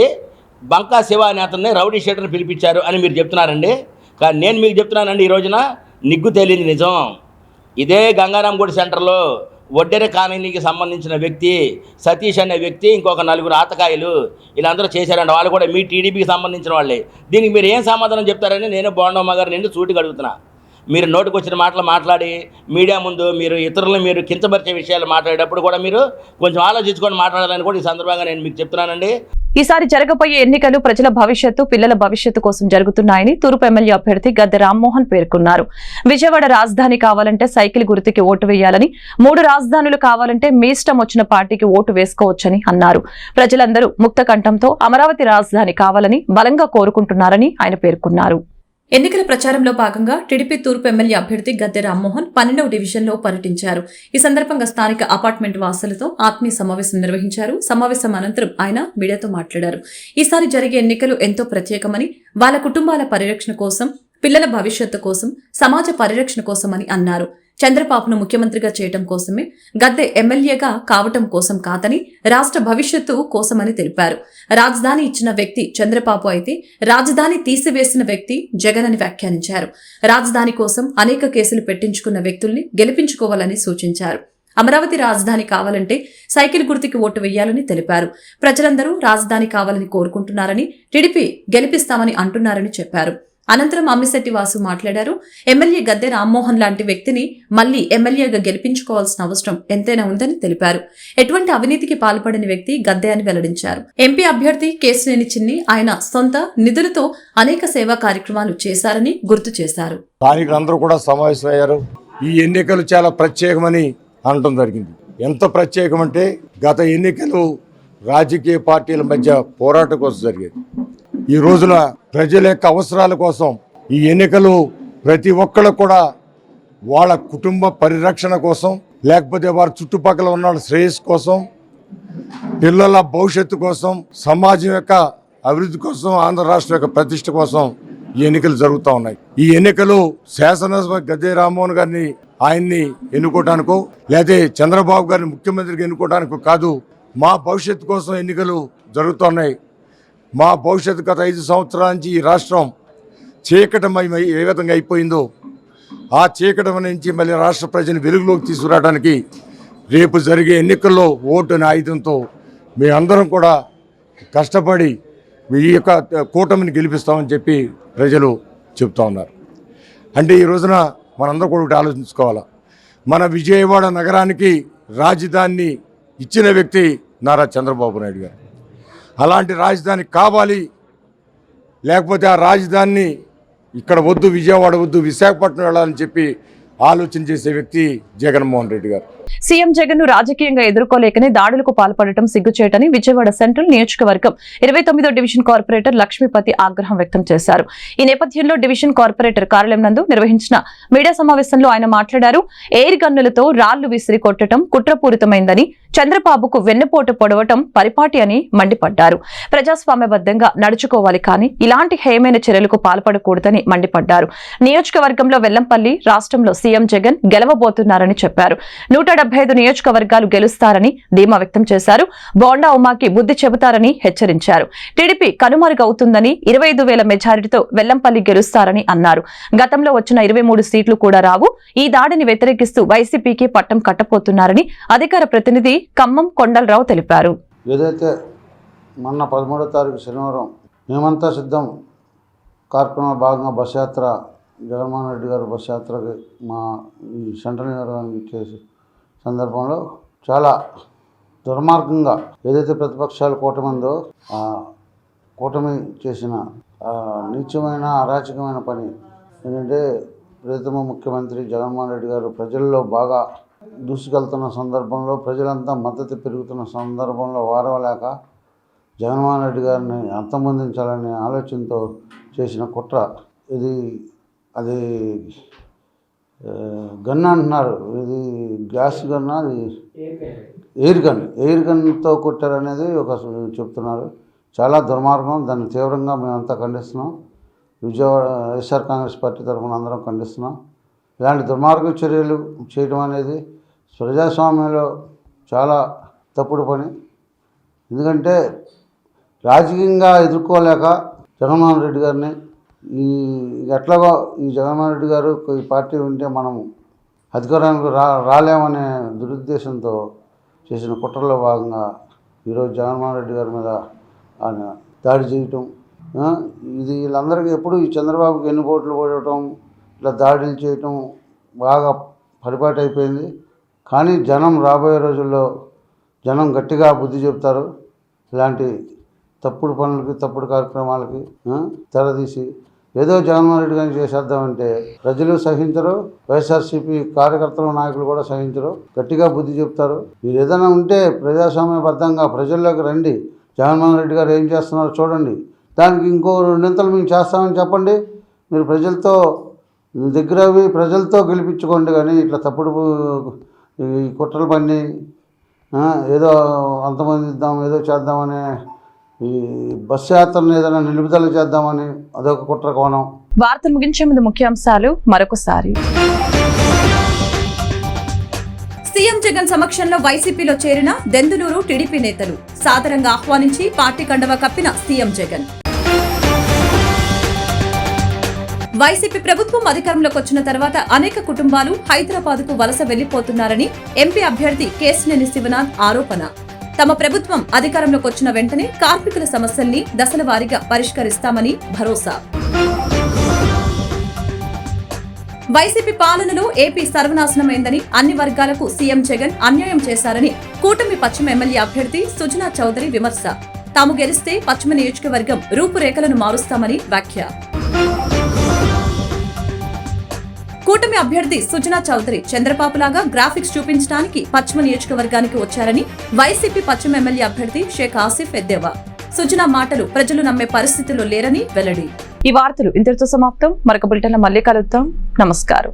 బంకా శివ అనే అతన్ని రౌడీ షీటర్ని పిలిపించారు అని మీరు చెప్తున్నారండి. కానీ నేను మీకు చెప్తున్నానండి, ఈ రోజున నిగ్గు తేలింది నిజం. ఇదే గంగారాం గుడి సెంటర్లో ఒడ్డెర కాలనీకి సంబంధించిన వ్యక్తి సతీష్ అనే వ్యక్తి, ఇంకొక 4 ఆతకాయలు వీళ్ళందరూ చేశారండి. వాళ్ళు కూడా మీ టీడీపీకి సంబంధించిన వాళ్ళే. దీనికి మీరు ఏం సమాధానం చెప్తారని నేను బోండా ఉమా గారు నిండు సూటిగా అడుగుతున్నా. మీరు నోటికొచ్చిన మాటలు మాట్లాడి మీడియా ముందు మీరు ఇతరులను మీరు కించపరిచే విషయాలు మాట్లాడేటప్పుడు కూడా మీరు కొంచెం ఆలోచించుకొని మాట్లాడాలని కూడా ఈ సందర్భంగా నేను మీకు చెప్తున్నానండి. ఈసారి జరగబోయే ఎన్నికలు ప్రజల భవిష్యత్తు, పిల్లల భవిష్యత్తు కోసం జరుగుతున్నాయని తూర్పు ఎమ్మెల్యే అభ్యర్థి గద్దె రామ్మోహన్ పేర్కొన్నారు. విజయవాడ రాజధాని కావాలంటే సైకిల్ గుర్తుకి ఓటు వేయాలని, 3 రాజధానులు కావాలంటే మీ ఇష్టం వచ్చిన పార్టీకి ఓటు వేసుకోవచ్చని అన్నారు. ప్రజలందరూ ముక్త కంఠంతో అమరావతి రాజధాని కావాలని బలంగా కోరుకుంటున్నారని ఆయన పేర్కొన్నారు. ఎన్నికల ప్రచారంలో భాగంగా టీడీపీ తూర్పు ఎమ్మెల్యే అభ్యర్థి గద్దె రామ్మోహన్ 12వ డివిజన్లో పర్యటించారు. ఈ సందర్భంగా స్థానిక అపార్ట్మెంట్ వాసులతో ఆత్మీయ సమావేశం నిర్వహించారు. సమావేశం అనంతరం ఆయన మీడియాతో మాట్లాడారు. ఈసారి జరిగే ఎన్నికలు ఎంతో ప్రత్యేకమని, వాళ్ళ కుటుంబాల పరిరక్షణ కోసం, పిల్లల భవిష్యత్తు కోసం, సమాజ పరిరక్షణ కోసమని అన్నారు. చంద్రబాబును ముఖ్యమంత్రిగా చేయటం కోసమే, గద్దె ఎమ్మెల్యేగా కావటం కోసం కాదని, రాష్ట్ర భవిష్యత్తు కోసమని తెలిపారు. రాజధాని ఇచ్చిన వ్యక్తి చంద్రబాబు అయితే రాజధాని తీసివేసిన వ్యక్తి జగన్ అని వ్యాఖ్యానించారు. రాజధాని కోసం అనేక కేసులు పెట్టించుకున్న వ్యక్తుల్ని గెలిపించుకోవాలని సూచించారు. అమరావతి రాజధాని కావాలంటే సైకిల్ గుర్తుకి ఓటు వేయాలని తెలిపారు. ప్రజలందరూ రాజధాని కావాలని కోరుకుంటున్నారని, టీడీపీ గెలిపిస్తామని అంటున్నారని చెప్పారు. అనంతరం అమ్మిశెట్టి వాసు మాట్లాడారు. ఎమ్మెల్యే గద్దె రామ్మోహన్ లాంటి వ్యక్తిని మళ్లీ ఎమ్మెల్యేగా గెలిపించుకోవాల్సిన అవసరం ఎంతైనా ఉందని తెలిపారు. ఎటువంటి అవినీతికి పాల్పడని వ్యక్తి గద్దె అని వెల్లడించారు. ఎంపీ అభ్యర్థి కేశినేని చిన్ని ఆయన సొంత నిధులతో అనేక సేవా కార్యక్రమాలు చేశారని గుర్తు చేశారు. స్థానికులందరూ కూడా సమావేశమయ్యారు. ఈ ఎన్నికలు చాలా ప్రత్యేకమని అనడం జరిగింది. ఎంత ప్రత్యేకమంటే గత ఎన్నికలు రాజకీయ పార్టీల మధ్య పోరాటం కోసం జరిగేది. ఈ రోజున ప్రజల యొక్క అవసరాల కోసం ఈ ఎన్నికలు ప్రతి ఒక్కళ్ళు కూడా వాళ్ళ కుటుంబ పరిరక్షణ కోసం, లేకపోతే వారి చుట్టుపక్కల ఉన్న వాళ్ళ శ్రేయస్సు కోసం, పిల్లల భవిష్యత్తు కోసం, సమాజం యొక్క అభివృద్ధి కోసం, ఆంధ్ర రాష్ట్రం యొక్క ప్రతిష్ట కోసం ఈ ఎన్నికలు జరుగుతూ ఉన్నాయి. ఈ ఎన్నికలు శాసనసభ గద్దె రామ్మోహన్ గారిని ఆయన్ని ఎన్నుకోవడానికో, లేదా చంద్రబాబు గారిని ముఖ్యమంత్రిగా ఎన్నుకోవడానికో కాదు, మా భవిష్యత్తు కోసం ఎన్నికలు జరుగుతున్నాయి. మా భవిష్యత్తు గత 5 సంవత్సరాల నుంచి ఈ రాష్ట్రం చీకటమై ఏ విధంగా అయిపోయిందో ఆ చీకటం నుంచి మళ్ళీ రాష్ట్ర ప్రజని వెలుగులోకి తీసుకురావడానికి రేపు జరిగే ఎన్నికల్లో ఓటు అనే ఆయుధంతో మేమందరం కూడా కష్టపడి ఈ యొక్క కూటమిని గెలిపిస్తామని చెప్పి ప్రజలు చెప్తా ఉన్నారు. అంటే ఈ రోజున మనందరం కూడా ఒకటి ఆలోచించుకోవాలా. మన విజయవాడ నగరానికి రాజధానిని ఇచ్చిన వ్యక్తి నారా చంద్రబాబు నాయుడు గారు. అలాంటి రాజధాని కావాలి, లేకపోతే ఆ రాజధానిని ఇక్కడ వద్దు, విజయవాడ వద్దు, విశాఖపట్నం వెళ్ళాలని చెప్పి ఆలోచన చేసే వ్యక్తి జగన్మోహన్ రెడ్డి గారు. సీఎం జగన్ ను రాజకీయంగా ఎదుర్కోలేకనే దాడులకు పాల్పడటం సిగ్గుచేటని విజయవాడ సెంట్రల్ నియోజకవర్గం 29వ డివిజన్ కార్పొరేటర్ లక్ష్మీపతి ఆగ్రహం వ్యక్తం చేశారు. ఈ నేపథ్యంలో డివిజన్ కార్పొరేటర్ కార్యాలయం నందు నిర్వహించిన మీడియా సమావేశంలో ఆయన మాట్లాడారు. ఎయిర్ గన్నులతో రాళ్లు విసిరి కొట్టడం కుట్రపూరితమైందని, చంద్రబాబుకు వెన్నుపోటు పొడవటం పరిపాటి అని మండిపడ్డారు. ప్రజాస్వామ్యబద్ధంగా నడుచుకోవాలి కానీ ఇలాంటి హేయమైన చర్యలకు పాల్పడకూడదని మండిపడ్డారు. నియోజకవర్గంలో వెల్లంపల్లి, రాష్ట్రంలో సీఎం జగన్ గెలవబోతున్నారని చెప్పారు. 175 నియోజకవర్గాలు గెలుస్తారని ధీమా వ్యక్తం చేశారు. బోండా ఉమాకి బుద్ధి చెబుతారని హెచ్చరించారు. టీడీపీ కనుమరుగవుతుందని, 25,000 మెజారిటీతో వెల్లంపల్లి గెలుస్తారని అన్నారు. గతంలో వచ్చిన 23 సీట్లు కూడా రావు. ఈ దాడిని వ్యతిరేకిస్తూ వైసీపీకి పట్టం కట్టపోతున్నారని అధికార ప్రతినిధి ఖమ్మం కొండలరావు తెలిపారు. ఏదైతే మొన్న 13వ తారీఖు శనివారం మేమంతా సిద్ధం కార్యక్రమంలో భాగంగా బస్ యాత్ర, జగన్మోహన్ రెడ్డి గారు బస్ యాత్రకి మా ఈ సెంట్రల్ నియోజకవర్గానికి చేసే సందర్భంలో చాలా దుర్మార్గంగా ఏదైతే ప్రతిపక్షాలు కూటమిందో ఆ కూటమి చేసిన నీచమైన అరాచకమైన పని ఏంటంటే, ప్రియతమ ముఖ్యమంత్రి జగన్మోహన్ రెడ్డి గారు ప్రజల్లో బాగా దూసుకెళ్తున్న సందర్భంలో, ప్రజలంతా మద్దతు పెరుగుతున్న సందర్భంలో వారవలేక జగన్మోహన్ రెడ్డి గారిని అంతమొందించాలనే ఆలోచనతో చేసిన కుట్ర ఇది. అది గన్ అంటున్నారు, ఇది గ్యాస్ గన్, అది ఎయిర్ గన్తో కొట్టారనేది ఒక చెప్తున్నారు. చాలా దుర్మార్గం. దాన్ని తీవ్రంగా మేమంతా ఖండిస్తున్నాం. విజయవాడ వైఎస్ఆర్ కాంగ్రెస్ పార్టీ తరఫున అందరం ఖండిస్తున్నాం. ఇలాంటి దుర్మార్గ చర్యలు చేయడం అనేది ప్రజాస్వామ్యంలో చాలా తప్పుడు పని. ఎందుకంటే రాజకీయంగా ఎదుర్కోలేక జగన్మోహన్ రెడ్డి గారిని ఎట్లాగో ఈ జగన్మోహన్ రెడ్డి గారు ఈ పార్టీ ఉంటే మనం అధికారానికి రాలేమనే దురుద్దేశంతో చేసిన కుట్రలో భాగంగా ఈరోజు జగన్మోహన్ రెడ్డి గారి మీద ఆయన దాడి చేయటం, ఇది వీళ్ళందరికీ ఎప్పుడు ఈ చంద్రబాబుకి ఎన్ని ఓట్లు పడటం, ఇట్లా దాడులు చేయటం బాగా పరిపాటి అయిపోయింది. కానీ జనం రాబోయే రోజుల్లో జనం గట్టిగా బుద్ధి చెప్తారు. ఇలాంటి తప్పుడు పనులకి తప్పుడు కార్యక్రమాలకి తెరదీసి ఏదో జగన్మోహన్ రెడ్డి గారిని చేసేద్దామంటే ప్రజలు సహించరు, వైఎస్ఆర్సీపీ కార్యకర్తలు నాయకులు కూడా సహించరు, గట్టిగా బుద్ధి చెప్తారు. మీరు ఏదైనా ఉంటే ప్రజాస్వామ్యబద్ధంగా ప్రజల్లోకి రండి, జగన్మోహన్ రెడ్డి గారు ఏం చేస్తున్నారో చూడండి, దానికి ఇంకో 2 నింతలు మేము చేస్తామని చెప్పండి. మీరు ప్రజలతో దగ్గరవి ప్రజలతో గెలిపించుకోండి. కానీ ఇట్లా తప్పుడు ఈ కుట్రలు పని ఏదో అంతమంది ఇద్దాం ఏదో చేద్దామని ఈ బస్సు యాత్రను ఏదైనా నిలుపుదల చేద్దామని అదొక కుట్ర కోణం. వార్తలు ముగించే ముందు ముఖ్యాంశాలు మరొకసారి. సీఎం జగన్ సమక్షంలో వైసీపీలో చేరిన దెందులూరు టీడీపీ నేతలు సాదరంగా ఆహ్వానించి పార్టీ కండవ కప్పిన సీఎం జగన్. వైసీపీ ప్రభుత్వం అధికారంలోకి వచ్చిన తర్వాత అనేక కుటుంబాలు హైదరాబాద్ కు వలస వెళ్లిపోతున్నారని ఎంపీ అభ్యర్థి కేశినేని శివనాథ్ ఆరోపణ. తమ ప్రభుత్వం అధికారంలోకి వచ్చిన వెంటనే కార్మికుల సమస్యల్ని దశల వారీగా పరిష్కరిస్తామని భరోసా. వైసీపీ పాలనలో ఏపీ సర్వనాశనమైందని, అన్ని వర్గాలకు సీఎం జగన్ అన్యాయం చేశారని కూటమి పశ్చిమ ఎమ్మెల్యే అభ్యర్థి సుజనా చౌదరి విమర్శ. తాము గెలిస్తే పశ్చిమ నియోజకవర్గం రూపురేఖలను మారుస్తామని వ్యాఖ్య. కూటమి అభ్యర్థి సుజనా చౌదరి చంద్రబాబులాగా గ్రాఫిక్స్ చూపించడానికి పశ్చిమ నియోజకవర్గానికి వచ్చారని వైసీపీ పశ్చిమ ఎమ్మెల్యే అభ్యర్థి షేక్ ఆసిఫ్ ఎద్దేవా. సుజనా మాటలు ప్రజలు నమ్మే పరిస్థితిలో లేరని వెల్లడి. ఈ వార్తలు ఇంతటితో సమాప్తం. మరొక బులెటిన్లో మళ్ళీ కలుద్దాం. నమస్కారం.